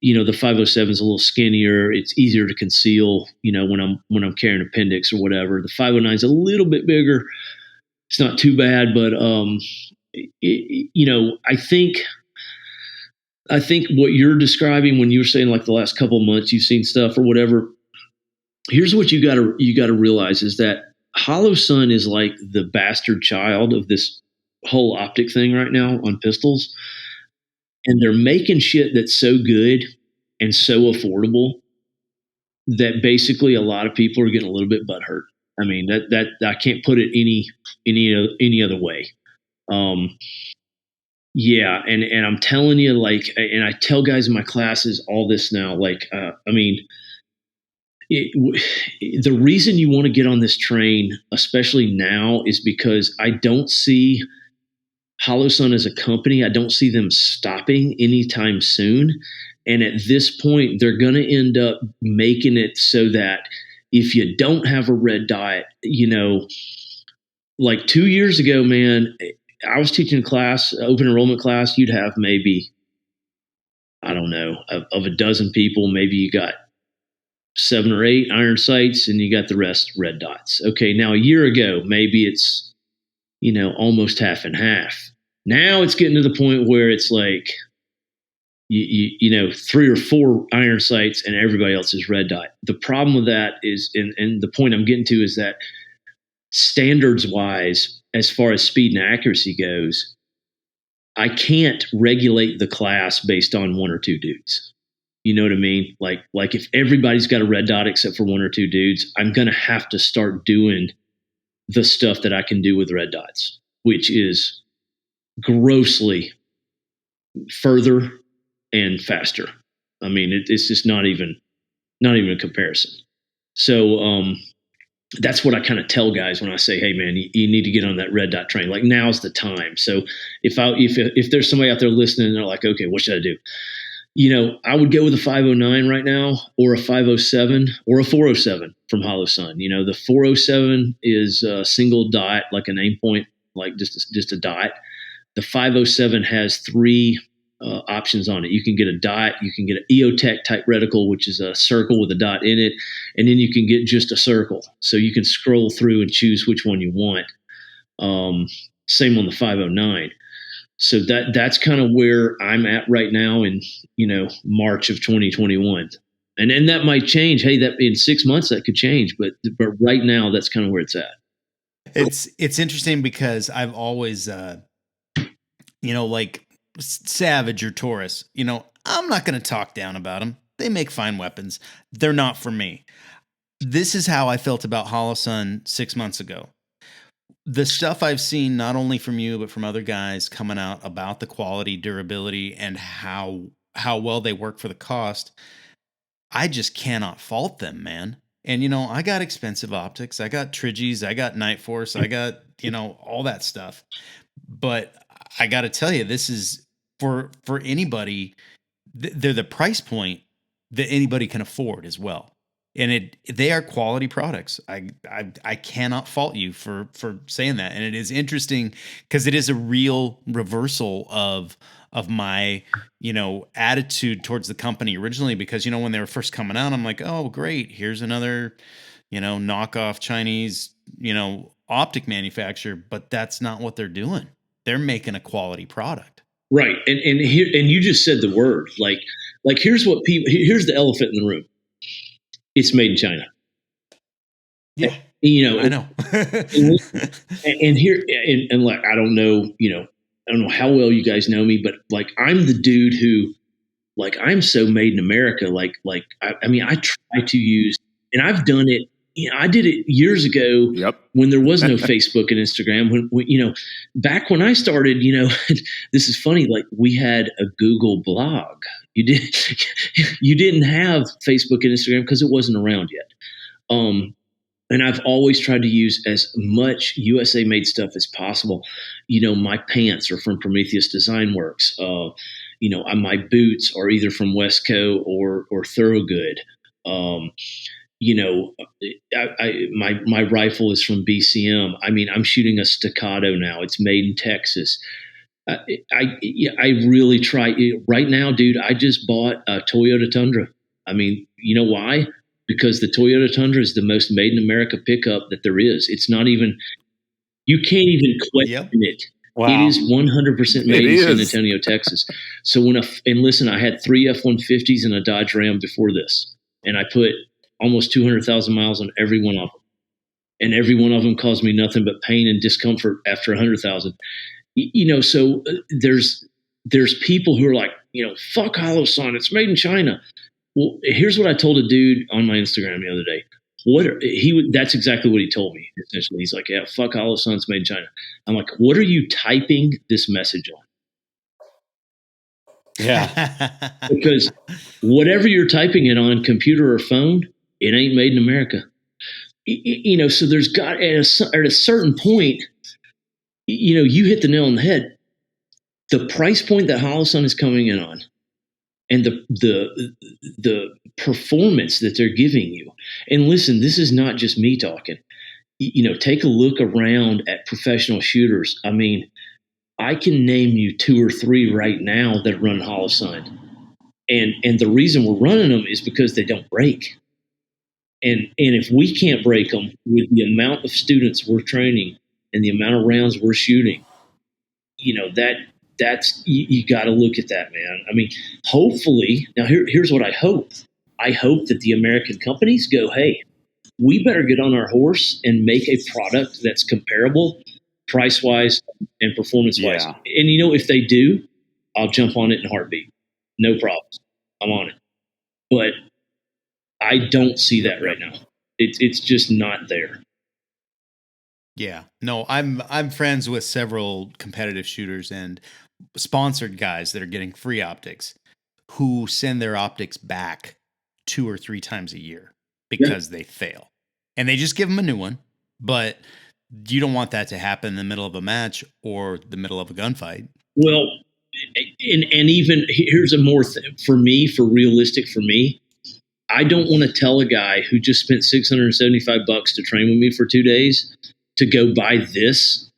Speaker 5: the 507 is a little skinnier. It's easier to conceal, when I'm carrying appendix or whatever. The 509 is a little bit bigger. It's not too bad, but I think what you're describing when you were saying like the last couple of months you've seen stuff or whatever. Here's what you gotta realize is that Holosun is like the bastard child of this whole optic thing right now on pistols, and they're making shit that's so good and so affordable that basically a lot of people are getting a little bit butthurt. I mean, that I can't put it any other way. Yeah, and I'm telling you, like, and I tell guys in my classes all this now, like, the reason you want to get on this train, especially now, is because I don't see Holosun as a company, I don't see them stopping anytime soon. And at this point, they're going to end up making it so that if you don't have a red dot, like 2 years ago, man, I was teaching a class, open enrollment class, you'd have maybe, I don't know, of a dozen people, maybe you got 7 or 8 iron sights, and you got the rest red dots. Okay, now a year ago, maybe it's, almost half and half. Now it's getting to the point where it's like, 3 or 4 iron sights and everybody else is red dot. The problem with that is, and the point I'm getting to is that standards wise, as far as speed and accuracy goes, I can't regulate the class based on 1 or 2 dudes. You know what I mean? Like if everybody's got a red dot except for 1 or 2 dudes, I'm going to have to start doing the stuff that I can do with red dots, which is grossly further and faster. I mean, it's just not even a comparison. So that's what I kind of tell guys when I say, hey man, you need to get on that red dot train. Like, now's the time. So if there's somebody out there listening and they're like, okay, what should I do? I would go with a 509 right now, or a 507, or a 407 from Hollow Sun. The 407 is a single dot, like an aim point, like just a dot. The 507 has 3 options on it. You can get a dot, you can get an EOTech type reticle, which is a circle with a dot in it, and then you can get just a circle. So you can scroll through and choose which one you want. Same on the 509. So that's kind of where I'm at right now in, March of 2021. And then that might change. Hey, that in 6 months that could change, but right now that's kind of where it's at.
Speaker 4: It's interesting because I've always like Savage or Taurus, I'm not going to talk down about them. They make fine weapons. They're not for me. This is how I felt about Hollow Sun 6 months ago. The stuff I've seen, not only from you, but from other guys coming out about the quality, durability, and how well they work for the cost, I just cannot fault them, man. And, I got expensive optics. I got Trigis. I got Night Force. I got, all that stuff. But I got to tell you, this is for anybody. They're the price point that anybody can afford as well. And they are quality products. I cannot fault you for saying that. And it is interesting because it is a real reversal of my, attitude towards the company originally, because, when they were first coming out, I'm like, oh, great. Here's another, knockoff Chinese, optic manufacturer, but that's not what they're doing. They're making a quality product.
Speaker 5: Right. And here, and you just said the word, like here's the elephant in the room. It's made in China.
Speaker 4: Yeah. I know.
Speaker 5: and here, and like, I don't know how well you guys know me, but like, I'm the dude who, like, I'm so made in America. I mean, I try to use, and I've done it. I did it years ago.
Speaker 3: Yep.
Speaker 5: When there was no Facebook and Instagram, when back when I started, this is funny. Like, we had a Google blog. You didn't have Facebook and Instagram because it wasn't around yet. And I've always tried to use as much USA made stuff as possible. My pants are from Prometheus Design Works. My boots are either from Westco or Thorogood. My rifle is from BCM. I mean, I'm shooting a Staccato now. It's made in Texas. I really try right now, dude. I just bought a Toyota Tundra. I mean, you know why? Because the Toyota Tundra is the most made in America pickup that there is. It's not even, you can't even question it.
Speaker 2: Wow.
Speaker 5: It is 100% made in San Antonio, Texas. So and listen, I had 3 F-150s and a Dodge Ram before this, and I put almost 200,000 miles on every one of them. And every one of them caused me nothing but pain and discomfort after 100,000. So there's people who are like, fuck Hollow Sun, it's made in China. Well, here's what I told a dude on my Instagram the other day. That's exactly what he told me. Essentially, he's like, yeah, fuck Hollow Sun, it's made in China. I'm like, what are you typing this message on?
Speaker 2: Yeah.
Speaker 5: Because whatever you're typing it on, computer or phone, it ain't made in America. So there's got, at a certain point, you hit the nail on the head. The price point that Hollow Sun is coming in on, and the performance that they're giving you. And listen, this is not just me talking. Take a look around at professional shooters. I mean, I can name you 2 or 3 right now that run Hollow Sun. And the reason we're running them is because they don't break. And if we can't break them with the amount of students we're training and the amount of rounds we're shooting, that's you got to look at that, man. I mean, hopefully, now here's what I hope. I hope that the American companies go, hey, we better get on our horse and make a product that's comparable price wise and performance wise.
Speaker 2: Yeah.
Speaker 5: And if they do, I'll jump on it in a heartbeat. No problems. I'm on it. But I don't see that right now. It's just not there.
Speaker 4: Yeah. No, I'm friends with several competitive shooters and sponsored guys that are getting free optics who send their optics back 2 or 3 times a year because they fail. And they just give them a new one, but you don't want that to happen in the middle of a match or the middle of a gunfight.
Speaker 5: Well, and even here's a more for realistic for me. I don't want to tell a guy who just spent $675 to train with me for 2 days to go buy this,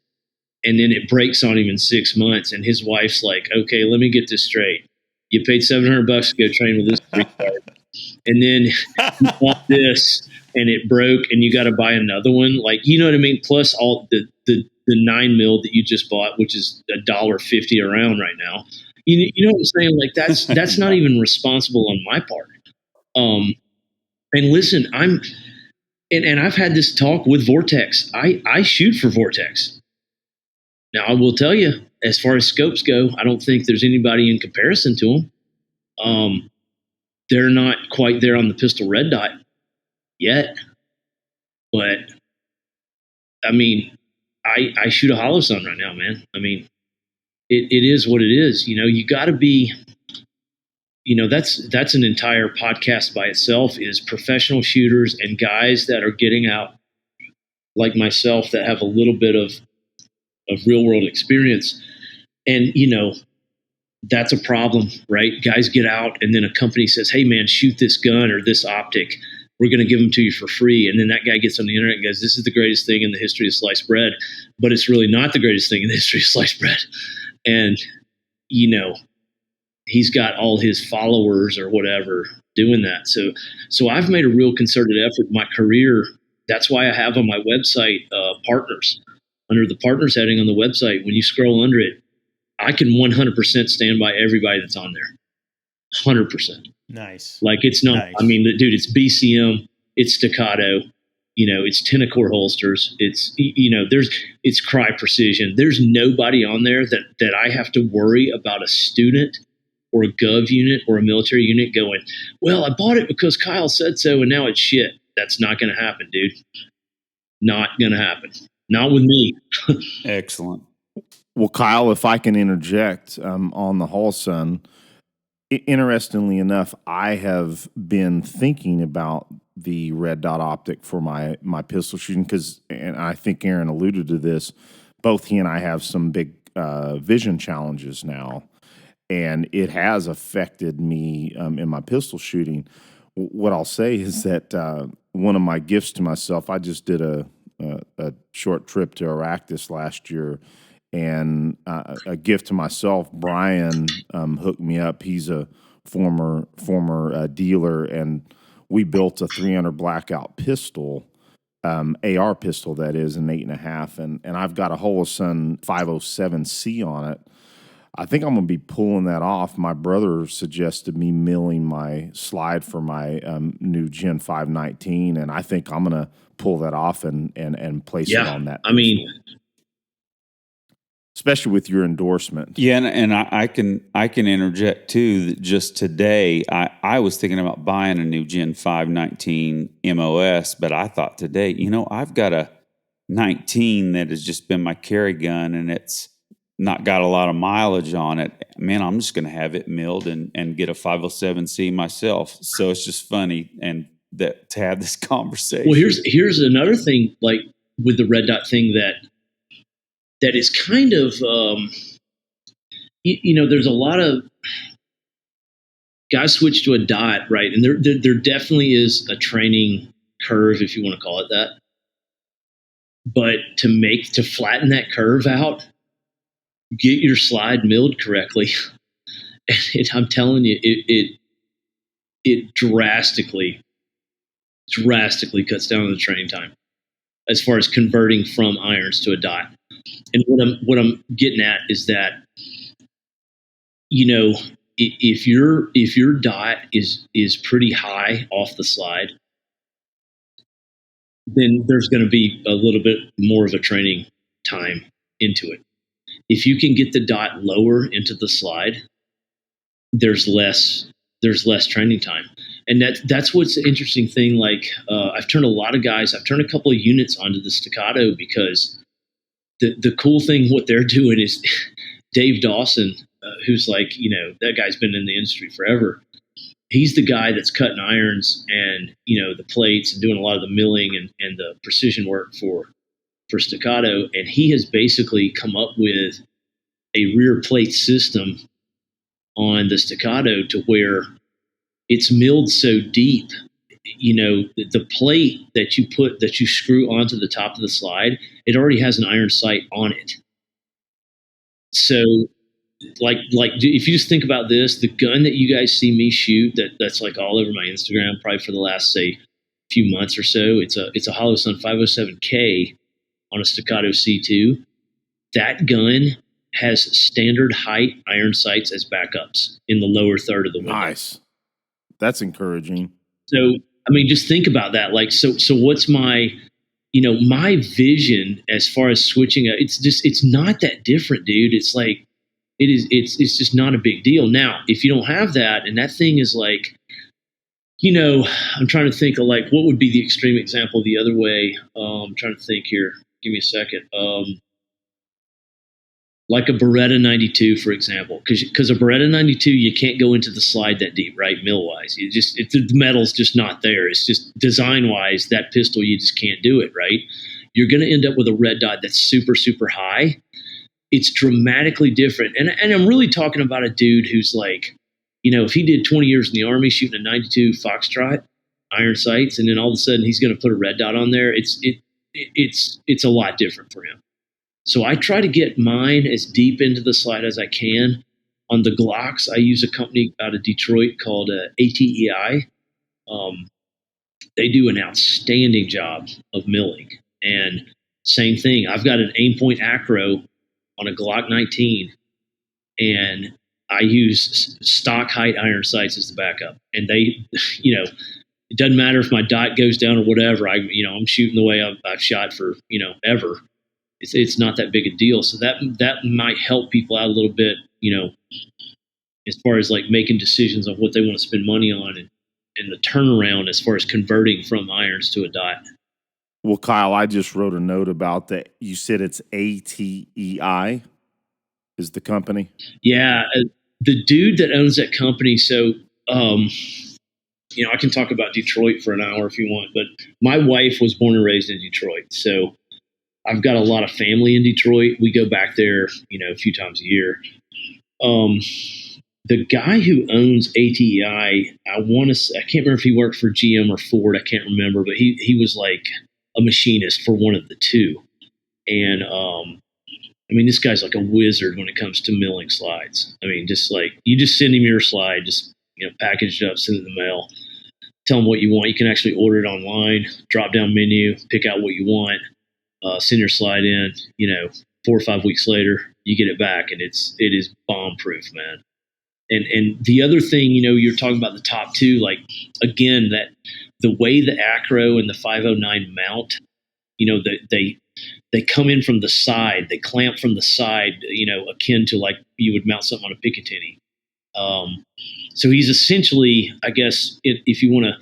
Speaker 5: and then it breaks on him in 6 months, and his wife's like, "Okay, let me get this straight. You paid $700 to go train with this retard, and then you bought this, and it broke, and you got to buy another one." Like, you know what I mean? Plus all the 9 mil that you just bought, which is $1.50 a round right now. You know what I'm saying? Like, that's not even responsible on my part. And listen, and I've had this talk with Vortex. I shoot for Vortex. Now, I will tell you, as far as scopes go, I don't think there's anybody in comparison to them. They're not quite there on the pistol red dot yet, but I mean, I shoot a hollow sun right now, man. I mean, it is what it is. You got to be. That's an entire podcast by itself, is professional shooters and guys that are getting out like myself that have a little bit of real world experience. And, that's a problem, right? Guys get out and then a company says, "Hey man, shoot this gun or this optic. We're going to give them to you for free." And then that guy gets on the internet and goes, "This is the greatest thing in the history of sliced bread," but it's really not the greatest thing in the history of sliced bread. And, he's got all his followers or whatever doing that. So I've made a real concerted effort in my career. That's why I have on my website partners. Under the partners heading on the website, when you scroll under it, I can 100% stand by everybody that's on there. 100%.
Speaker 4: Nice.
Speaker 5: Like, it's not,
Speaker 4: Nice.
Speaker 5: I mean, dude, it's BCM, it's staccato, it's Tenacore holsters. It's, it's Cry Precision. There's nobody on there that I have to worry about a student or a gov unit or a military unit going, "Well, I bought it because Kyle said so and now it's shit." That's not going to happen, dude. Not going to happen. Not with me.
Speaker 2: Excellent.
Speaker 3: Well, Kyle, if I can interject on the Hall Sun, interestingly enough, I have been thinking about the red dot optic for my pistol shooting because, and I think Aaron alluded to this, both he and I have some big vision challenges now. And it has affected me in my pistol shooting. What I'll say is that one of my gifts to myself, I just did a short trip to Iraq this last year, and a gift to myself, Brian hooked me up. He's a former dealer, and we built a 300 blackout pistol, AR pistol that is, an 8.5, and I've got a Holosun 507C on it. I think I'm going to be pulling that off. My brother suggested me milling my slide for my new Gen 519, and I think I'm going to pull that off and place it on that.
Speaker 5: I mean,
Speaker 3: especially with your endorsement.
Speaker 2: Yeah, and I can interject too. That just today, I was thinking about buying a new Gen 519 MOS, but I thought today, I've got a 19 that has just been my carry gun, and it's not got a lot of mileage on it. Man, I'm just going to have it milled and get a 507C myself. So it's just funny and that to have this conversation.
Speaker 5: Well, here's another thing, like with the red dot thing that is kind of, there's a lot of guys switch to a dot, right? And there definitely is a training curve, if you want to call it that. But to flatten that curve out, get your slide milled correctly. And I'm telling you, it drastically drastically cuts down on the training time as far as converting from irons to a dot. And what I'm getting at is that, if your dot is pretty high off the slide, then there's going to be a little bit more of a training time into it. If you can get the dot lower into the slide, there's less training time. And that's what's the interesting thing. Like, I've turned a couple of units onto the staccato, because the cool thing, what they're doing is Dave Dawson, who's like, that guy's been in the industry forever. He's the guy that's cutting irons and, the plates and doing a lot of the milling and the precision work for staccato. And he has basically come up with a rear plate system on the staccato to where it's milled so deep, the plate that you screw onto the top of the slide, it already has an iron sight on it. So like if you just think about this, the gun that you guys see me shoot, that's like all over my Instagram, probably for the last, say, few months or so, it's a Holosun 507K on a staccato C2. That gun has standard height iron sights as backups in the lower third of the window.
Speaker 3: Nice. That's encouraging.
Speaker 5: So, I mean, just think about that. Like, so what's my, my vision as far as switching? It's not that different, dude. It's like, it's just not a big deal. Now, if you don't have that, and that thing is like, I'm trying to think of like, what would be the extreme example the other way? I'm trying to think here. Give me a second. Like a Beretta 92, for example, because a Beretta 92, you can't go into the slide that deep, right? Mill-wise, the metal's just not there. It's just design-wise, that pistol, you just can't do it, right? You're going to end up with a red dot that's super, super high. It's dramatically different. And I'm really talking about a dude who's like, if he did 20 years in the Army shooting a 92 Foxtrot, iron sights, and then all of a sudden he's going to put a red dot on there, it's a lot different for him. So I try to get mine as deep into the slide as I can. On the Glocks, I use a company out of Detroit called ATEI. They do an outstanding job of milling. And same thing, I've got an Aimpoint Acro on a Glock 19, and I use stock height iron sights as the backup. And they, it doesn't matter if my dot goes down or whatever. I'm shooting the way I've shot for, ever. It's not that big a deal. So that might help people out a little bit, as far as like making decisions on what they want to spend money on and the turnaround as far as converting from irons to a dot.
Speaker 3: Well, Kyle, I just wrote a note about that. You said it's ATEI is the company?
Speaker 5: Yeah. The dude that owns that company. So, I can talk about Detroit for an hour if you want, but my wife was born and raised in Detroit. So I've got a lot of family in Detroit. We go back there, a few times a year. The guy who owns ATEI, I can't remember if he worked for GM or Ford. I can't remember, but he was like a machinist for one of the two. And, this guy's like a wizard when it comes to milling slides. Just like, you just send him your slide, just, package it up, send it in the mail, tell him what you want. You can actually order it online, drop down menu, pick out what you want. Send your slide in, 4 or 5 weeks later, you get it back, and it is bomb proof, man. And the other thing, you're talking about the top two, like, again, that the way the Acro and the 509 mount, they come in from the side, they clamp from the side, akin to like you would mount something on a Picatinny. So he's essentially, I guess, if you want to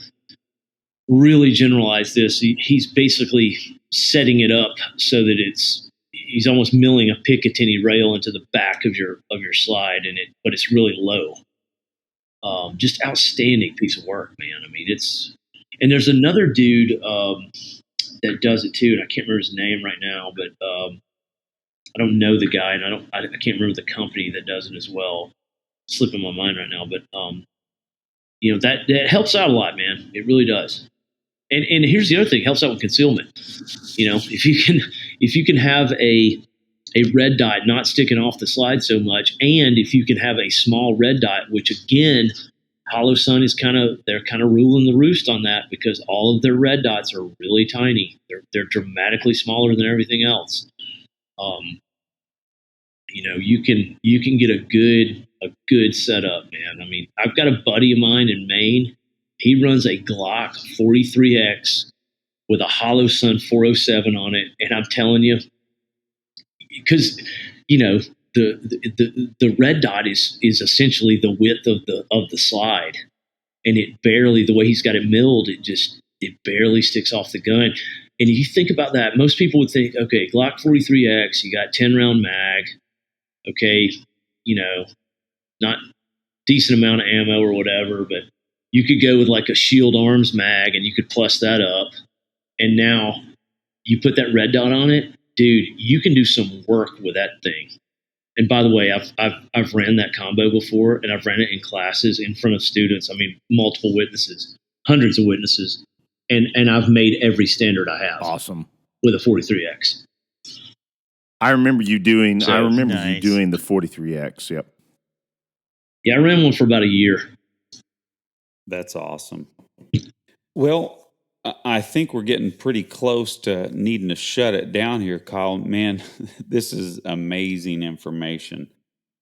Speaker 5: really generalize this, he's basically setting it up so that he's almost milling a Picatinny rail into the back of your slide, but it's really low. Just outstanding piece of work, man. And there's another dude that does it too, and I can't remember his name right now, but I don't know the guy, and I can't remember the company that does it as well. It's slipping my mind right now, but that helps out a lot, man. It really does. And here's the other thing: it helps out with concealment. If you can have a red dot not sticking off the slide so much, and if you can have a small red dot, which again, Hollow Sun is they're kind of ruling the roost on that because all of their red dots are really tiny. They're dramatically smaller than everything else. You can get a good setup, man. I mean, I've got a buddy of mine in Maine. He runs a Glock 43X with a Hollow Sun 407 on it, and I'm telling you, because the red dot is essentially the width of the slide, and it barely, the way he's got it milled, it barely sticks off the gun. And if you think about that, most people would think, okay, Glock 43X, you got 10 round mag, okay, not decent amount of ammo or whatever, but you could go with like a Shield Arms mag and you could plus that up. And now you put that red dot on it, dude, you can do some work with that thing. And by the way, I've ran that combo before, and I've ran it in classes in front of students. I mean, multiple witnesses, hundreds of witnesses, and I've made every standard I have.
Speaker 3: Awesome.
Speaker 5: With a 43X.
Speaker 3: I remember you doing.
Speaker 5: So,
Speaker 3: I remember
Speaker 4: nice.
Speaker 3: you doing the 43X. Yep.
Speaker 5: Yeah, I ran one for about a year.
Speaker 2: That's awesome. Well, I think we're getting pretty close to needing to shut it down here, Kyle. Man, this is amazing information.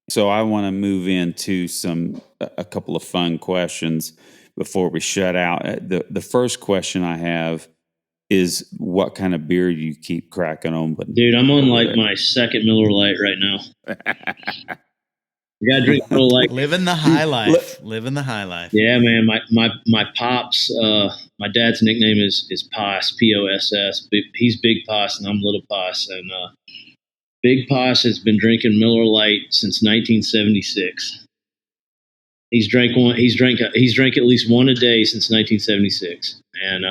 Speaker 2: So I want to move into a couple of fun questions before we shut out. The first question I have is, what kind of beer do you keep cracking on? But
Speaker 5: dude, I'm on like my second Miller Lite right now. You gotta drink Miller Lite.
Speaker 4: Living the high life. Living the high life.
Speaker 5: Yeah, man. My pops. My dad's nickname is Poss, Poss. He's Big Poss, and I'm Little Poss. And Big Poss has been drinking Miller Lite since 1976. He's drank at least one a day since 1976. And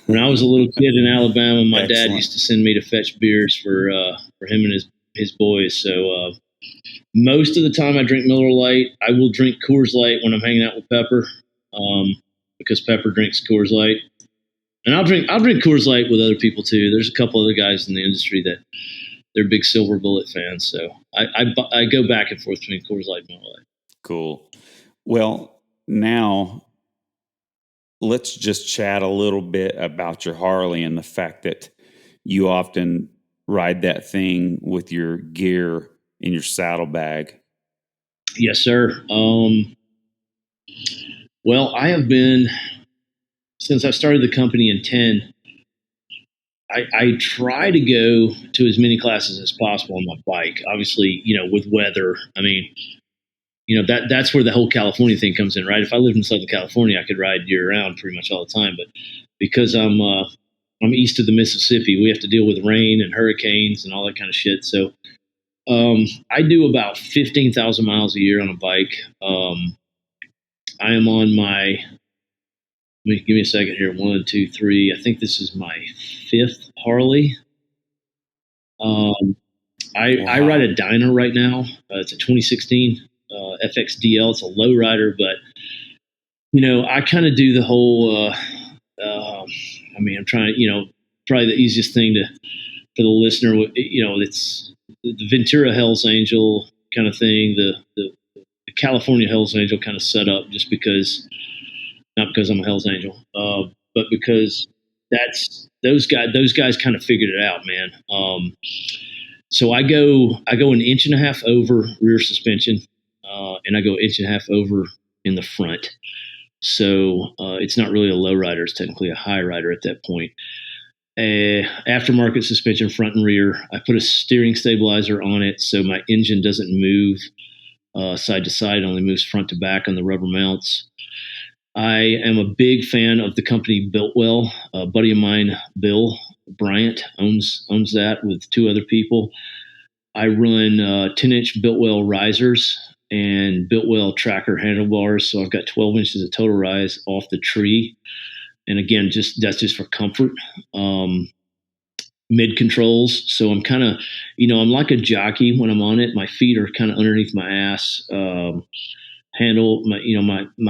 Speaker 5: when I was a little kid in Alabama, my dad used to send me to fetch beers for him and his boys. So most of the time I drink Miller Lite. I will drink Coors Light when I'm hanging out with Pepper, because Pepper drinks Coors Light. And I'll drink Coors Light with other people too. There's a couple other guys in the industry that they're big Silver Bullet fans. So I go back and forth between Coors Light and Miller Lite.
Speaker 2: Cool. Well, now let's just chat a little bit about your Harley and the fact that you often ride that thing with your gear in your saddlebag.
Speaker 5: Yes, sir. Well, I have been, since I started the company in 10, I try to go to as many classes as possible on my bike. Obviously, with weather, I mean, that's where the whole California thing comes in, right? If I lived in Southern California, I could ride year round pretty much all the time. But because I'm east of the Mississippi, we have to deal with rain and hurricanes and all that kind of shit. So I do about 15,000 miles a year on a bike. I am on my, give me a second here. 1, 2, 3. I think this is my 5th Harley. I ride a Dyna right now. It's a 2016 FXDL. It's a lowrider, but I kind of do the whole. I'm trying. Probably the easiest thing for the listener. It's the Ventura Hell's Angel kind of thing. The California Hell's Angel kind of set up just because, not because I'm a Hell's Angel, but because those guys kind of figured it out, man. So I go 1.5 inches over rear suspension, and I go 1.5 inches over in the front. So it's not really a low rider; it's technically a high rider at that point. Aftermarket suspension, front and rear. I put a steering stabilizer on it so my engine doesn't move side to side; it only moves front to back on the rubber mounts. I am a big fan of the company Biltwell. A buddy of mine, Bill Bryant, owns that with 2 other people. I run 10-inch Biltwell risers and Biltwell tracker handlebars, so I've got 12 inches of total rise off the tree. And again, that's just for comfort. Mid controls, so I'm kind of, I'm like a jockey when I'm on it. My feet are kind of underneath my ass. My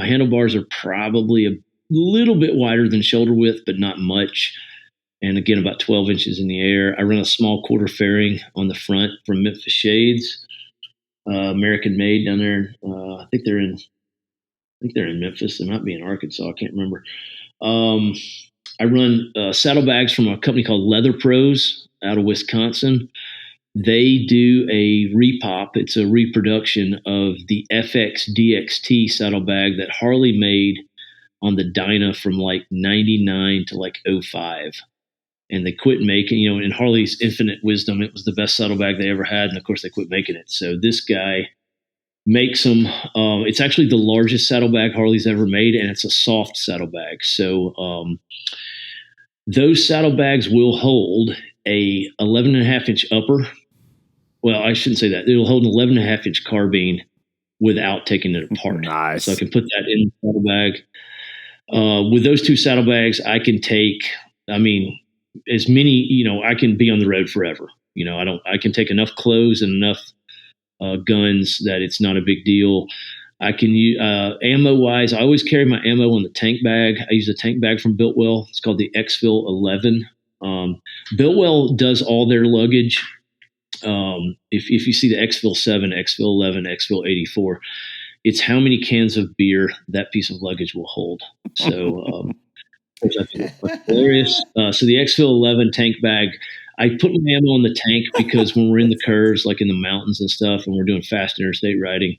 Speaker 5: handlebars are probably a little bit wider than shoulder width, but not much. And again, about 12 inches in the air. I run a small quarter fairing on the front from Memphis Shades, American made down there. I think they're in think they're in Memphis. They might be in Arkansas. I can't remember. I run saddlebags from a company called Leather Pros out of Wisconsin. They do a repop. It's a reproduction of the FX DXT saddlebag that Harley made on the Dyna from like 99 to like 05. And they quit making, in Harley's infinite wisdom, it was the best saddlebag they ever had. And of course, they quit making it. So this guy makes them. It's actually the largest saddlebag Harley's ever made, and it's a soft saddlebag. So those saddlebags will hold a 11.5-inch upper. Well, I shouldn't say that. It'll hold an 11.5-inch carbine without taking it apart.
Speaker 3: Nice.
Speaker 5: So I can put that in the saddlebag. With those two saddlebags, I can take, as many, I can be on the road forever. I can take enough clothes and enough guns that it's not a big deal. I can use ammo wise. I always carry my ammo on the tank bag. I use a tank bag from Biltwell. It's called the Xfil 11. Biltwell does all their luggage. If you see the Xfil 7, Xfil 11, Xfil 84, it's how many cans of beer that piece of luggage will hold. So that's hilarious. So the Xfil 11 tank bag, I put my ammo on the tank because when we're in the curves, like in the mountains and stuff, and we're doing fast interstate riding,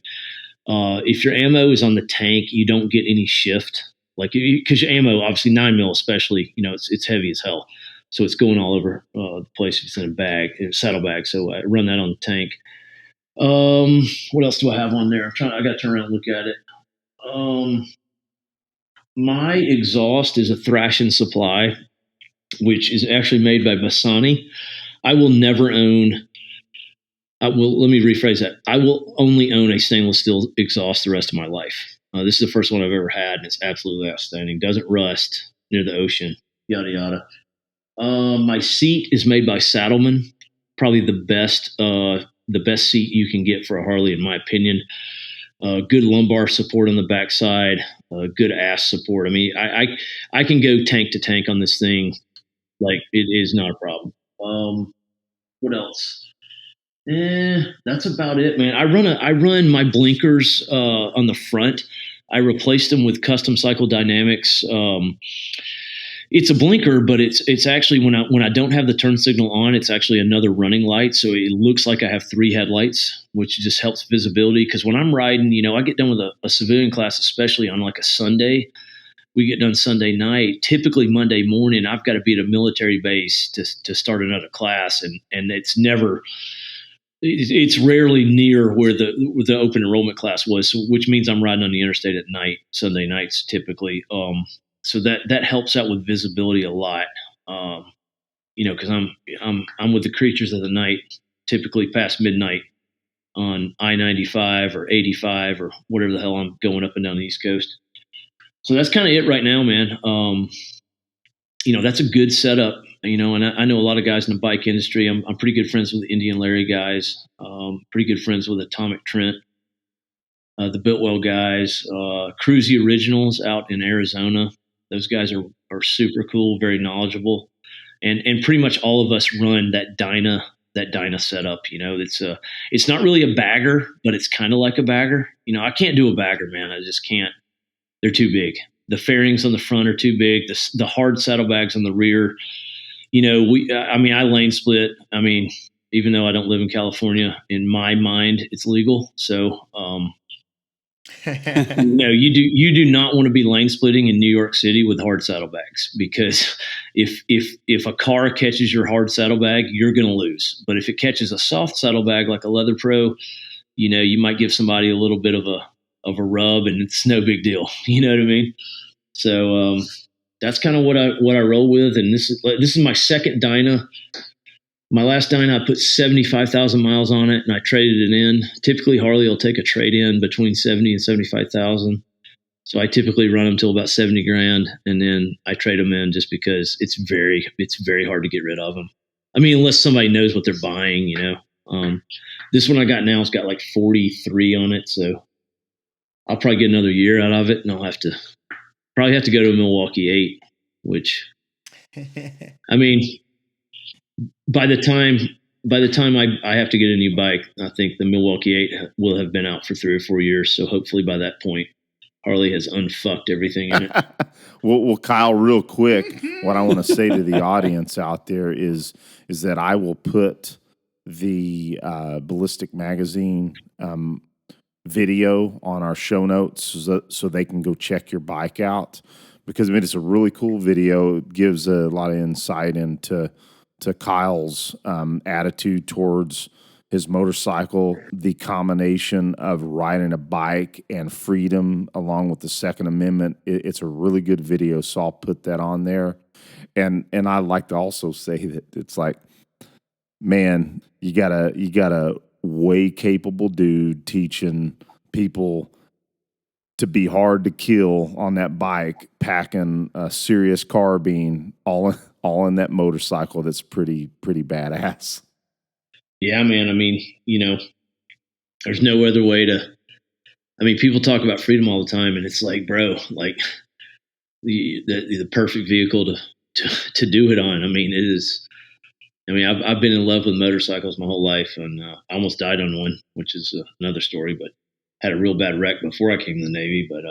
Speaker 5: if your ammo is on the tank, you don't get any shift. Like, because your ammo, obviously 9mm especially, it's heavy as hell. So it's going all over the place if it's in a saddlebag. So I run that on the tank. What else do I have on there? I got to turn around and look at it. My exhaust is a Thrashing Supply, which is actually made by Bassani. I will never own. Let me rephrase that. I will only own a stainless steel exhaust the rest of my life. This is the first one I've ever had, and it's absolutely outstanding. Doesn't rust near the ocean. Yada yada. My seat is made by Saddlemen. Probably the best seat you can get for a Harley, in my opinion. Good lumbar support on the backside. Good ass support. I can go tank to tank on this thing. Like, it is not a problem. What else? That's about it, man. I run my blinkers on the front. I replaced them with Custom Cycle Dynamics. It's a blinker, but it's actually when I don't have the turn signal on, it's actually another running light. So it looks like I have 3 headlights, which just helps visibility. Because when I'm riding, I get done with a civilian class, especially on like a Sunday. We get done Sunday night. Typically Monday morning, I've got to be at a military base to start another class, and it's rarely near where the open enrollment class was, which means I'm riding on the interstate at night, Sunday nights typically. So that helps out with visibility a lot. Because I'm with the creatures of the night, typically past midnight on I-95 or 85 or whatever the hell I'm going up and down the East Coast. So that's kind of it right now, man. That's a good setup, and I know a lot of guys in the bike industry. I'm pretty good friends with the Indian Larry guys, pretty good friends with Atomic Trent, the Biltwell guys, Cruzy Originals out in Arizona. Those guys are super cool, very knowledgeable. And pretty much all of us run that Dyna setup. It's not really a bagger, but it's kind of like a bagger. I can't do a bagger, man. I just can't. They're too big. The fairings on the front are too big. The hard saddlebags on the rear. I lane split. Even though I don't live in California, in my mind, it's legal. So, you do not want to be lane splitting in New York City with hard saddlebags, because if a car catches your hard saddlebag, you're going to lose. But if it catches a soft saddlebag like a Leather Pro, you might give somebody a little bit of a rub, and it's no big deal. You know what I mean? So that's kind of what I roll with. And this is my second Dyna. My last Dyna, I put 75,000 miles on it, and I traded it in. Typically, Harley will take a trade in between 70 and 75,000. So I typically run them till about 70 grand, and then I trade them in just because it's very hard to get rid of them. Unless somebody knows what they're buying, This one I got now has got like 43 on it, so I'll probably get another year out of it, and I'll probably have to go to a Milwaukee 8, which, by the time I have to get a new bike, I think the Milwaukee 8 will have been out for 3 or 4 years. So hopefully by that point, Harley has unfucked everything in it.
Speaker 3: Well, Kyle, real quick, what I want to say to the audience out there is that I will put the Ballistic Magazine video on our show notes so they can go check your bike out, because I mean it's a really cool video. It gives a lot of insight into Kyle's attitude towards his motorcycle, the combination of riding a bike and freedom along with the Second Amendment. It's a really good video, so I'll put that on there. And I like to also say that it's like, man, you got a way capable dude teaching people to be hard to kill on that bike, packing a serious carbine all in that motorcycle. That's pretty badass.
Speaker 5: Yeah, man. I mean, there's no other way to. I mean, people talk about freedom all the time, and it's like, bro, like the perfect vehicle to do it on. I mean, it is. I mean, I've been in love with motorcycles my whole life, and I almost died on one, which is another story. But had a real bad wreck before I came to the Navy. But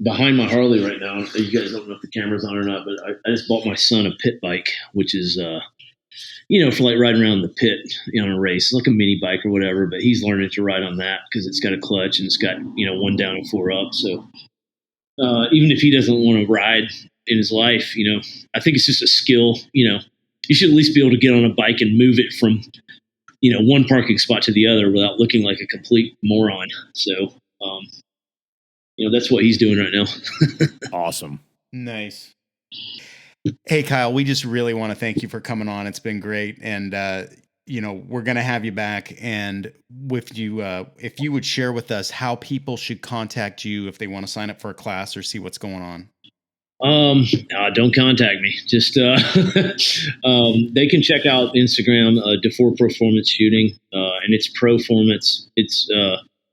Speaker 5: behind my Harley right now, you guys don't know if the camera's on or not, but I just bought my son a pit bike, which is for like riding around the pit on a race, like a mini bike or whatever. But he's learning to ride on that because it's got a clutch and it's got 1 down and 4 up. So even if he doesn't want to ride in his life, I think it's just a skill. You should at least be able to get on a bike and move it from one parking spot to the other without looking like a complete moron. So that's what he's doing right now.
Speaker 3: Awesome.
Speaker 4: Nice. Hey, Kyle, we just really want to thank you for coming on. It's been great. And, we're going to have you back. And with you, if you would share with us how people should contact you if they want to sign up for a class or see what's going on.
Speaker 5: Don't contact me. Just, they can check out Instagram, Defoor-Proformance Shooting. And it's Proformance. It's,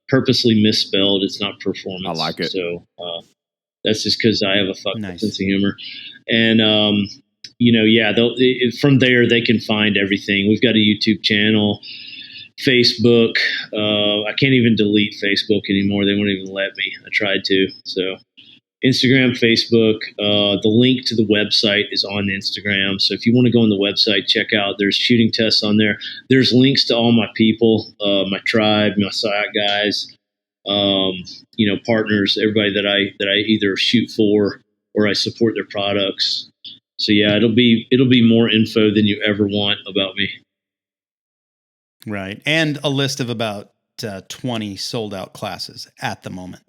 Speaker 5: purposely misspelled. It's not performance.
Speaker 3: I like it.
Speaker 5: So, that's just because I have a fucking sense of humor. And, from there, they can find everything. We've got a YouTube channel, Facebook. I can't even delete Facebook anymore. They won't even let me. I tried to. So Instagram, Facebook. The link to the website is on Instagram. So if you want to go on the website, check out. There's shooting tests on there. There's links to all my people, my tribe, my SIAC guys. Partners, everybody that I either shoot for or I support their products. So yeah, it'll be more info than you ever want about me.
Speaker 4: Right. And a list of about 20 sold out classes at the moment.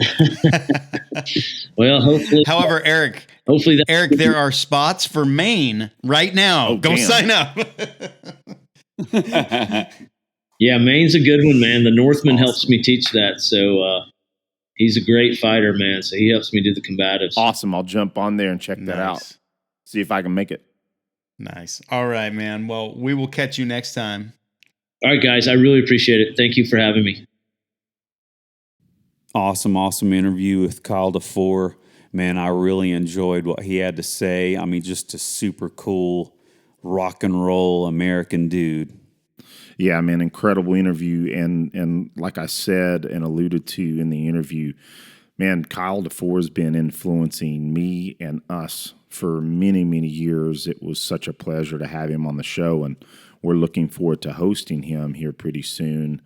Speaker 5: Well, hopefully.
Speaker 4: However, Eric, there are spots for Maine right now.
Speaker 3: Oh,
Speaker 4: go
Speaker 3: damn.
Speaker 4: sign up.
Speaker 5: Yeah, Maine's a good one, man. The Northman helps me teach that. So, he's a great fighter, man. So he helps me do the combatives.
Speaker 3: Awesome. I'll jump on there and check that out. See if I can make it.
Speaker 4: Nice. All right, man. Well, we will catch you next time.
Speaker 5: All right, guys. I really appreciate it. Thank you for having me.
Speaker 2: Awesome interview with Kyle Defoor. Man, I really enjoyed what he had to say. I mean, just a super cool rock and roll American dude.
Speaker 3: Yeah, man, incredible interview. And like I said and alluded to in the interview, man, Kyle Defoor has been influencing me and us for many, many years. It was such a pleasure to have him on the show, and we're looking forward to hosting him here pretty soon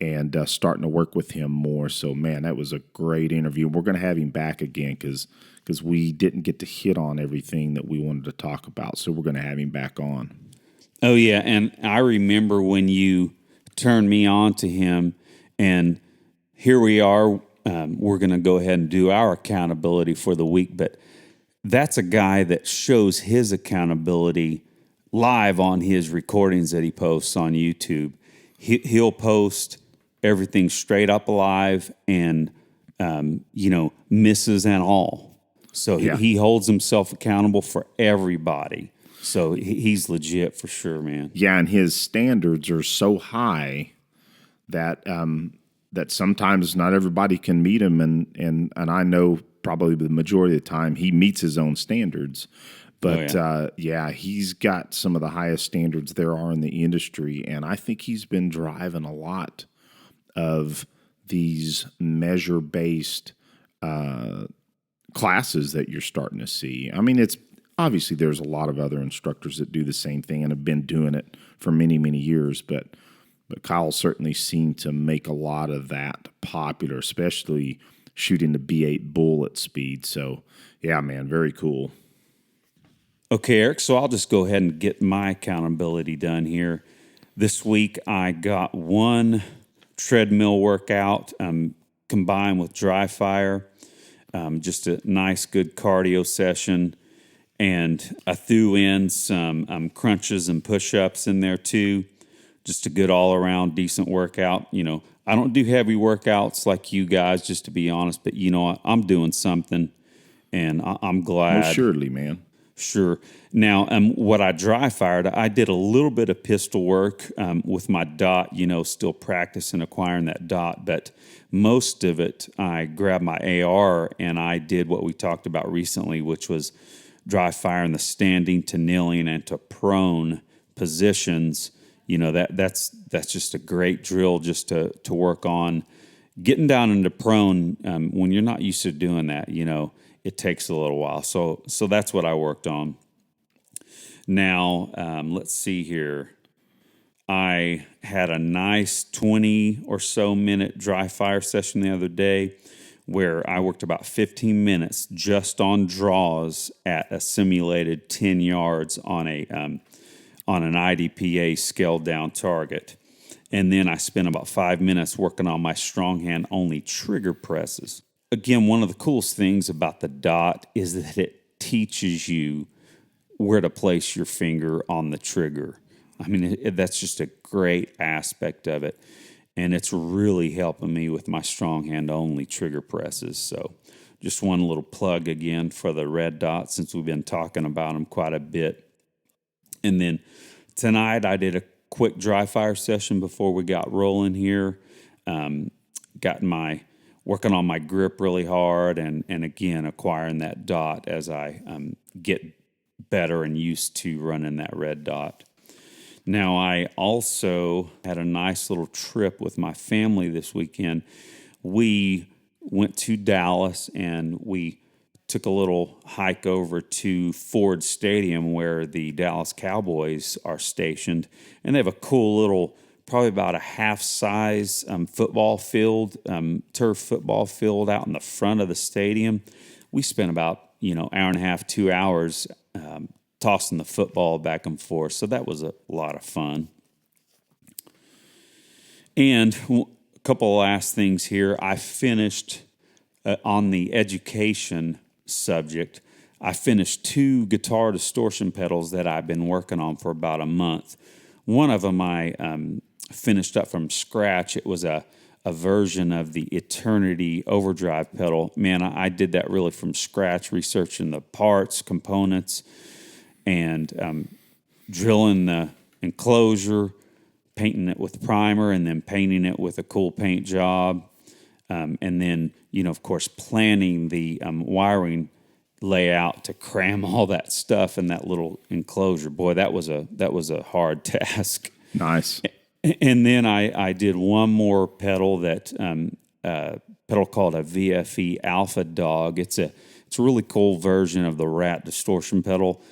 Speaker 3: and starting to work with him more. So, man, that was a great interview. We're going to have him back again because we didn't get to hit on everything that we wanted to talk about. So we're going to have him back on.
Speaker 2: Oh, yeah, and I remember when you turned me on to him, and here we are. We're going to go ahead and do our accountability for the week, but that's a guy that shows his accountability live on his recordings that he posts on YouTube. He'll post everything straight up live and, misses and all. So he holds himself accountable for everybody. So he's legit for sure, man.
Speaker 3: Yeah, and his standards are so high that that sometimes not everybody can meet him, and I know probably the majority of the time he meets his own standards. But he's got some of the highest standards there are in the industry, and I think he's been driving a lot of these measure-based classes that you're starting to see. I mean, it's obviously there's a lot of other instructors that do the same thing and have been doing it for many, many years, but Kyle certainly seemed to make a lot of that popular, especially shooting the B8 bull at speed. So, yeah, man, very cool.
Speaker 2: Okay, Eric, so I'll just go ahead and get my accountability done here. This week I got one treadmill workout combined with dry fire, just a nice, good cardio session. And I threw in some crunches and push-ups in there too. Just a good all-around decent workout. You know, I don't do heavy workouts like you guys, just to be honest, but you know, I'm doing something, and I'm glad.
Speaker 3: Most surely, man.
Speaker 2: Sure. Now, what I dry fired, I did a little bit of pistol work with my dot, you know, still practicing acquiring that dot, but most of it, I grabbed my AR and I did what we talked about recently, which was dry firing the standing to kneeling and to prone positions. You know, that's just a great drill just to work on getting down into prone when you're not used to doing that. You know, it takes a little while. So that's what I worked on. Now, let's see here. I had a nice 20 or so minute dry fire session the other day where I worked about 15 minutes just on draws at a simulated 10 yards on an IDPA scaled down target. And then I spent about 5 minutes working on my strong hand only trigger presses. Again, one of the coolest things about the dot is that it teaches you where to place your finger on the trigger. I mean, that's just a great aspect of it. And it's really helping me with my strong hand only trigger presses. So just one little plug again for the red dot, since we've been talking about them quite a bit. And then tonight I did a quick dry fire session before we got rolling here. Working on my grip really hard and again, acquiring that dot as I get better and used to running that red dot. Now, I also had a nice little trip with my family this weekend. We went to Dallas and we took a little hike over to Ford Stadium where the Dallas Cowboys are stationed. And they have a cool little, probably about a half-size football field, turf football field out in the front of the stadium. We spent about, hour and a half, 2 hours tossing the football back and forth. So that was a lot of fun. And a couple of last things here. I finished on the education subject. I finished 2 guitar distortion pedals that I've been working on for about a month. One of them I finished up from scratch. It was a version of the Eternity Overdrive pedal. Man, I did that really from scratch, researching the parts, components, and drilling the enclosure, painting it with primer, and then painting it with a cool paint job. And then, of course, planning the wiring layout to cram all that stuff in that little enclosure. Boy, that was a hard task.
Speaker 3: Nice.
Speaker 2: And then I did one more pedal pedal called a VFE Alpha Dog. It's a really cool version of the Rat distortion pedal.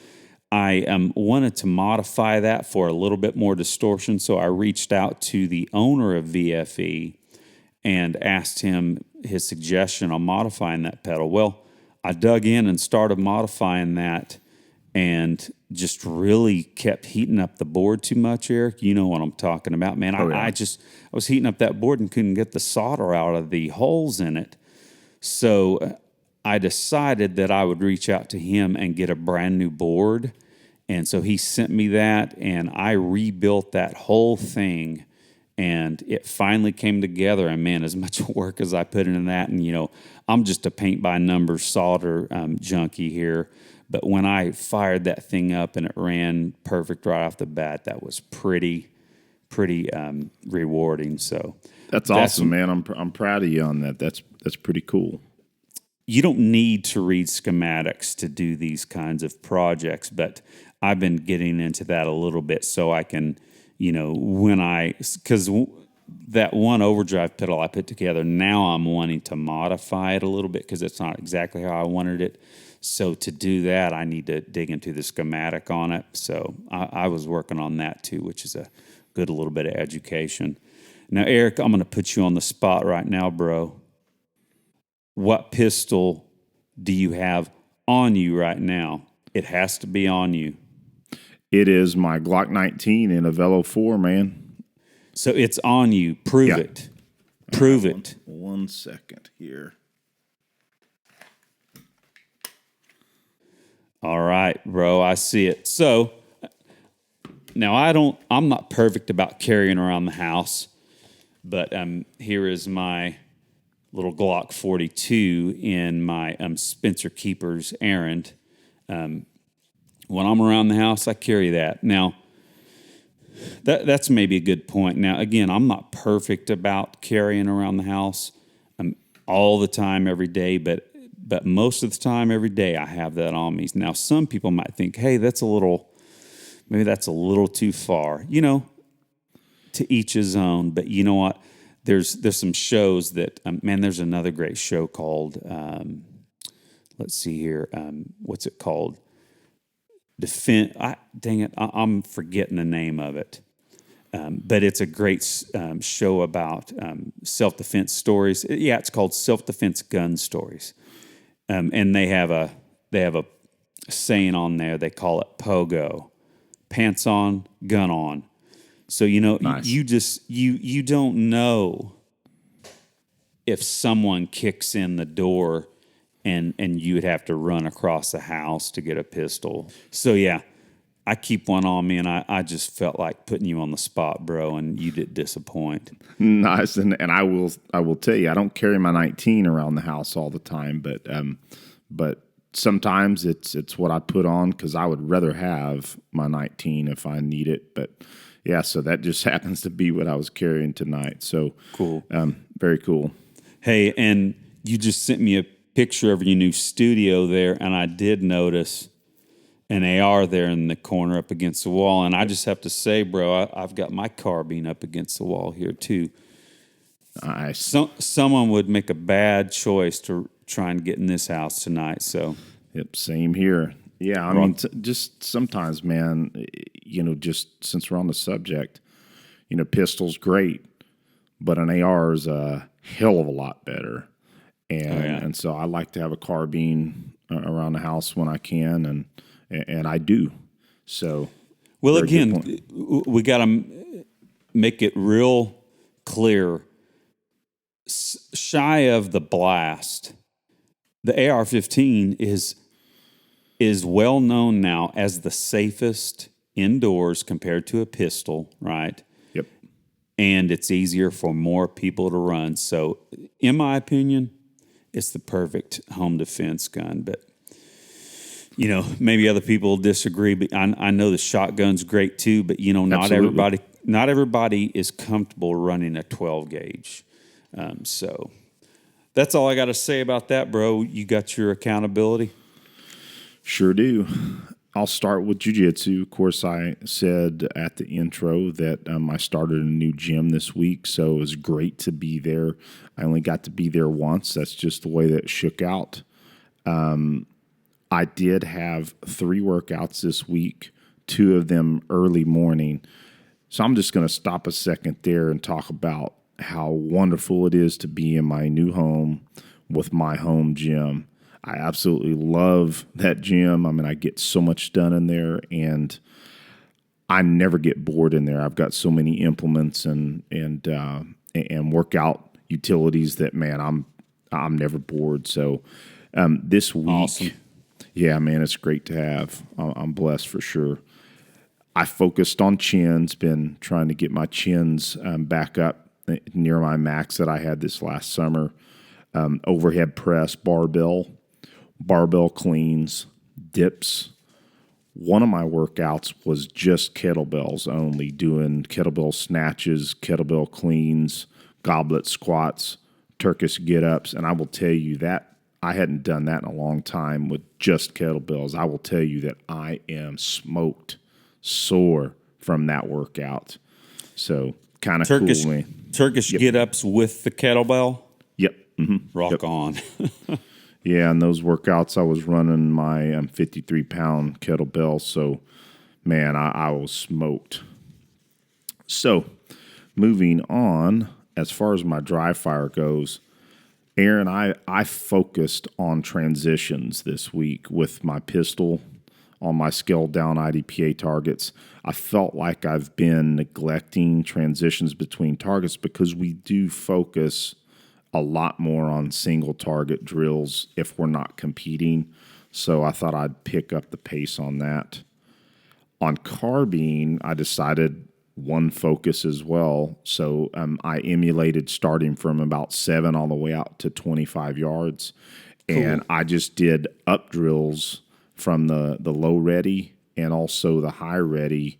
Speaker 2: I wanted to modify that for a little bit more distortion, so I reached out to the owner of VFE and asked him his suggestion on modifying that pedal. Well, I dug in and started modifying that and just really kept heating up the board too much, Eric. You know what I'm talking about, man. I was heating up that board and couldn't get the solder out of the holes in it. So I decided that I would reach out to him and get a brand new board. And so he sent me that, and I rebuilt that whole thing, and it finally came together. And man, as much work as I put into that, and I'm just a paint by numbers solder junkie here. But when I fired that thing up and it ran perfect right off the bat, that was pretty rewarding. So
Speaker 3: that's awesome, man. I'm proud of you on that. That's pretty cool.
Speaker 2: You don't need to read schematics to do these kinds of projects, but I've been getting into that a little bit so I can, because that one overdrive pedal I put together, now I'm wanting to modify it a little bit because it's not exactly how I wanted it. So to do that, I need to dig into the schematic on it. So I was working on that too, which is a good little bit of education. Now, Eric, I'm going to put you on the spot right now, bro. What pistol do you have on you right now? It has to be on you.
Speaker 3: It is my Glock 19 in a Velo 4, man.
Speaker 2: So it's on you. Prove it. Prove it.
Speaker 3: 1 second here.
Speaker 2: All right, bro. I see it. So now I'm not perfect about carrying around the house, but here is my little Glock 42 in my Spencer Keeper's errand. When I'm around the house, I carry that. Now, that's maybe a good point. Now, again, I'm not perfect about carrying around the house all the time, every day, but most of the time, every day, I have that on me. Now, some people might think, hey, maybe that's a little too far. You know, to each his own. But you know what? There's some shows that, man, there's another great show called, let's see here, what's it called? Dang it, I'm forgetting the name of it. But it's a great show about self-defense stories. Yeah, it's called Self-Defense Gun Stories. And they have a saying on there. They call it POGO, pants on, gun on. So
Speaker 3: Nice.
Speaker 2: you don't know if someone kicks in the door and you would have to run across the house to get a pistol. So yeah, I keep one on me, and I just felt like putting you on the spot, bro, and you didn't disappoint.
Speaker 3: Nice, and I will tell you, I don't carry my 19 around the house all the time, but sometimes it's what I put on because I would rather have my 19 if I need it. But yeah, so that just happens to be what I was carrying tonight. So
Speaker 2: Cool,
Speaker 3: very cool.
Speaker 2: Hey, and you just sent me a picture of your new studio there, and I did notice an AR there in the corner up against the wall. And I just have to say, bro, I've got my carbine up against the wall here too.
Speaker 3: Nice.
Speaker 2: Someone would make a bad choice to try and get in this house tonight. So,
Speaker 3: Yep, same here. Yeah, I mean, just sometimes, man, just since we're on the subject, pistol's great, but an AR is a hell of a lot better. And so I like to have a carbine around the house when I can, and I do. So,
Speaker 2: well, again, we got to make it real clear. Shy of the blast, the AR-15 is well known now as the safest indoors compared to a pistol, right?
Speaker 3: Yep.
Speaker 2: And it's easier for more people to run. So, in my opinion, it's the perfect home defense gun. But maybe other people disagree. But I know the shotgun's great too. But not everybody is comfortable running a 12 gauge. So that's all I got to say about that, bro. You got your accountability?
Speaker 3: Sure do. I'll start with jiu-jitsu. Of course, I said at the intro that I started a new gym this week, so it was great to be there. I only got to be there once. That's just the way that it shook out. I did have 3 workouts this week, 2 of them early morning. So I'm just going to stop a second there and talk about how wonderful it is to be in my new home with my home gym. I absolutely love that gym. I mean, I get so much done in there, and I never get bored in there. I've got so many implements and workout utilities that, man, I'm never bored. So this week,
Speaker 2: awesome.
Speaker 3: Yeah, man, it's great to have. I'm blessed for sure. I focused on chins. Been trying to get my chins back up near my max that I had this last summer. Overhead press, barbell cleans, dips. One of my workouts was just kettlebells only, doing kettlebell snatches, kettlebell cleans, goblet squats, Turkish get-ups. And I will tell you that I hadn't done that in a long time with just kettlebells. I will tell you that I am smoked sore from that workout. So kind of cool,
Speaker 2: Turkish
Speaker 3: man.
Speaker 2: Turkish get-ups with the kettlebell.
Speaker 3: Yep.
Speaker 2: Rock on.
Speaker 3: Yeah, and those workouts I was running my 53-pound kettlebell, so man, I was smoked. So, moving on, as far as my dry fire goes, Aaron, I focused on transitions this week with my pistol on my scaled down IDPA targets. I felt like I've been neglecting transitions between targets because we do focus a lot more on single target drills if we're not competing. So I thought I'd pick up the pace on that. On carbine, I decided one focus as well. So I emulated starting from about 7 all the way out to 25 yards. Cool. And I just did up drills from the low ready and also the high ready,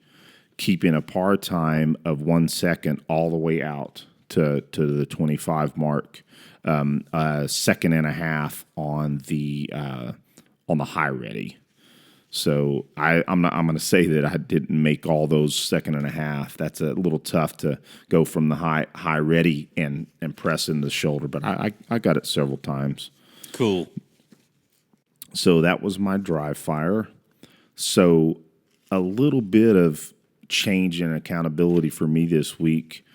Speaker 3: keeping a par time of 1 second all the way out to the 25 mark, a second and a half on the high ready. So I'm going to say that I didn't make all those second and a half. That's a little tough to go from the high ready and press in the shoulder, but I got it several times.
Speaker 2: Cool.
Speaker 3: So that was my dry fire. So a little bit of change in accountability for me this week.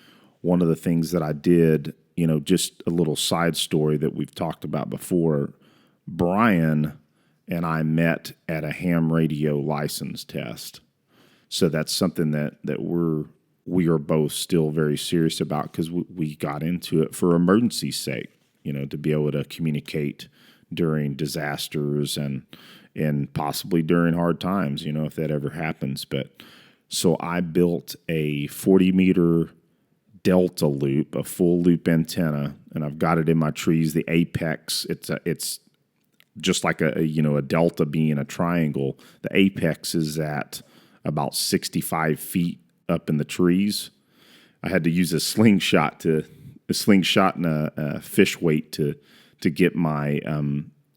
Speaker 3: One of the things that I did, just a little side story that we've talked about before, Brian and I met at a ham radio license test. So that's something that we are both still very serious about because we got into it for emergency's sake, to be able to communicate during disasters and possibly during hard times, if that ever happens. But so I built a 40-meter Delta loop, a full loop antenna, and I've got it in my trees. The apex, it's just like a delta being a triangle. The apex is at about 65 feet up in the trees. I had to use a slingshot and a fish weight to get my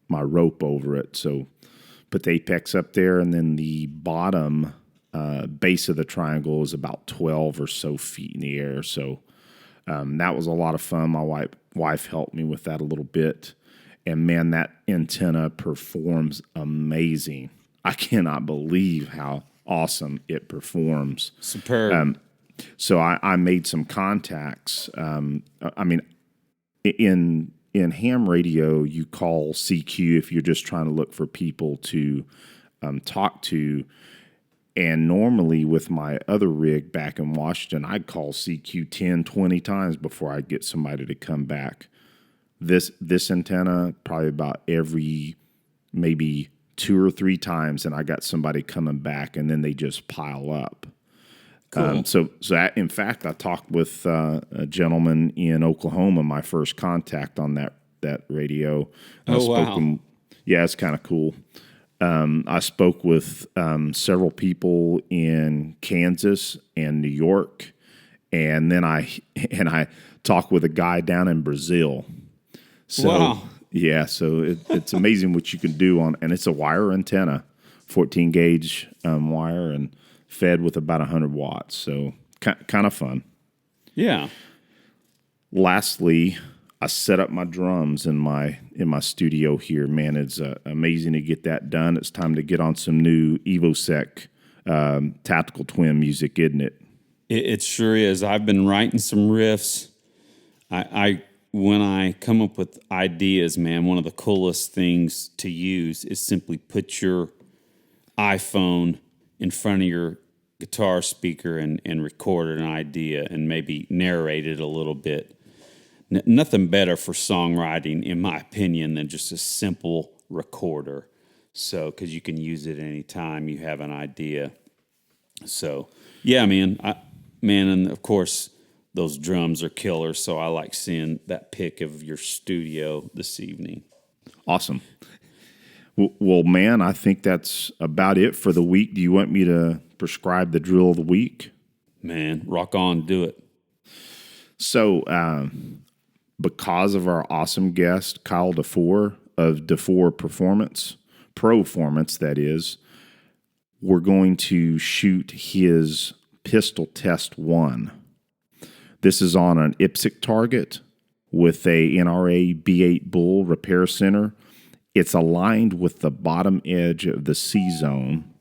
Speaker 3: my rope over it. So put the apex up there, and then the bottom base of the triangle is about 12 or so feet in the air. So that was a lot of fun. My wife helped me with that a little bit. And man, that antenna performs amazing. I cannot believe how awesome it performs.
Speaker 2: Superb.
Speaker 3: So I made some contacts. In ham radio, you call CQ if you're just trying to look for people to talk to. And normally with my other rig back in Washington, I'd call CQ 10, 20 times before I get somebody to come back. This antenna, probably about every maybe 2 or 3 times, and I got somebody coming back, and then they just pile up.
Speaker 2: Cool.
Speaker 3: So in fact, I talked with a gentleman in Oklahoma, my first contact on that radio.
Speaker 2: Wow.
Speaker 3: Yeah, it's kind of cool. I spoke with several people in Kansas and New York, and then I talked with a guy down in Brazil. So,
Speaker 2: wow.
Speaker 3: Yeah, so it's amazing what you can do and it's a wire antenna, 14 gauge wire, and fed with about 100 watts. So kind of fun.
Speaker 2: Yeah.
Speaker 3: Lastly, I set up my drums in my studio here. Man, it's amazing to get that done. It's time to get on some new EvoSec tactical twin music, isn't it?
Speaker 2: It sure is. I've been writing some riffs. When I come up with ideas, man, one of the coolest things to use is simply put your iPhone in front of your guitar speaker and record an idea and maybe narrate it a little bit. Nothing better for songwriting, in my opinion, than just a simple recorder. So, because you can use it anytime you have an idea. So, yeah, man, and of course, those drums are killer, so I like seeing that pic of your studio this evening.
Speaker 3: Awesome. Well, man, I think that's about it for the week. Do you want me to prescribe the drill of the week?
Speaker 2: Man, rock on, do it.
Speaker 3: So, because of our awesome guest, Kyle Defoor of Defoor-Proformance, Proformance, that is, we're going to shoot his pistol test 1. This is on an IPSC target with a NRA B8 bull repair center. It's aligned with the bottom edge of the C zone,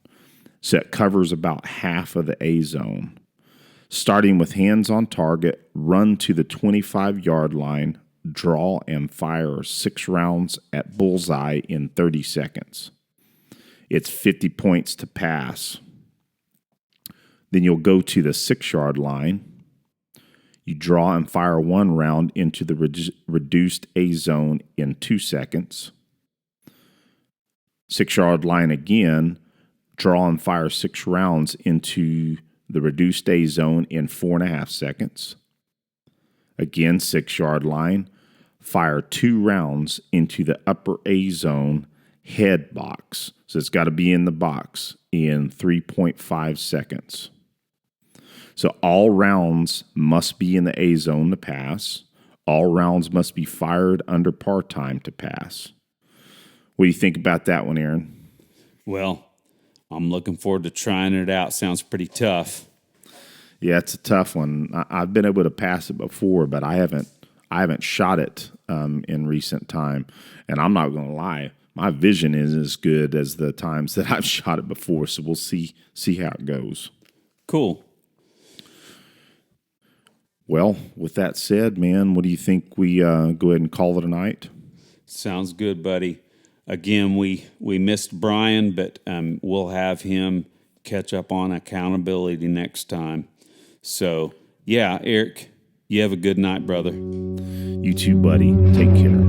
Speaker 3: so it covers about half of the A zone. Starting with hands on target, run to the 25-yard line, draw and fire 6 rounds at bullseye in 30 seconds. It's 50 points to pass. Then you'll go to the 6-yard line. You draw and fire 1 round into the reduced A zone in 2 seconds. 6-yard line again, draw and fire 6 rounds into the reduced A zone in 4.5 seconds. Again, 6-yard line, fire 2 rounds into the upper A zone head box. So it's got to be in the box in 3.5 seconds. So all rounds must be in the A zone to pass. All rounds must be fired under par time to pass. What do you think about that one, Aaron?
Speaker 2: Well, I'm looking forward to trying it out. Sounds pretty tough.
Speaker 3: Yeah, it's a tough one. I've been able to pass it before, but I haven't shot it in recent time. And I'm not going to lie, my vision isn't as good as the times that I've shot it before. So we'll see how it goes.
Speaker 2: Cool.
Speaker 3: Well, with that said, man, what do you think we go ahead and call it a night?
Speaker 2: Sounds good, buddy. Again, we missed Brian, but we'll have him catch up on accountability next time. So, yeah, Eric, you have a good night, brother.
Speaker 3: You too, buddy. Take care.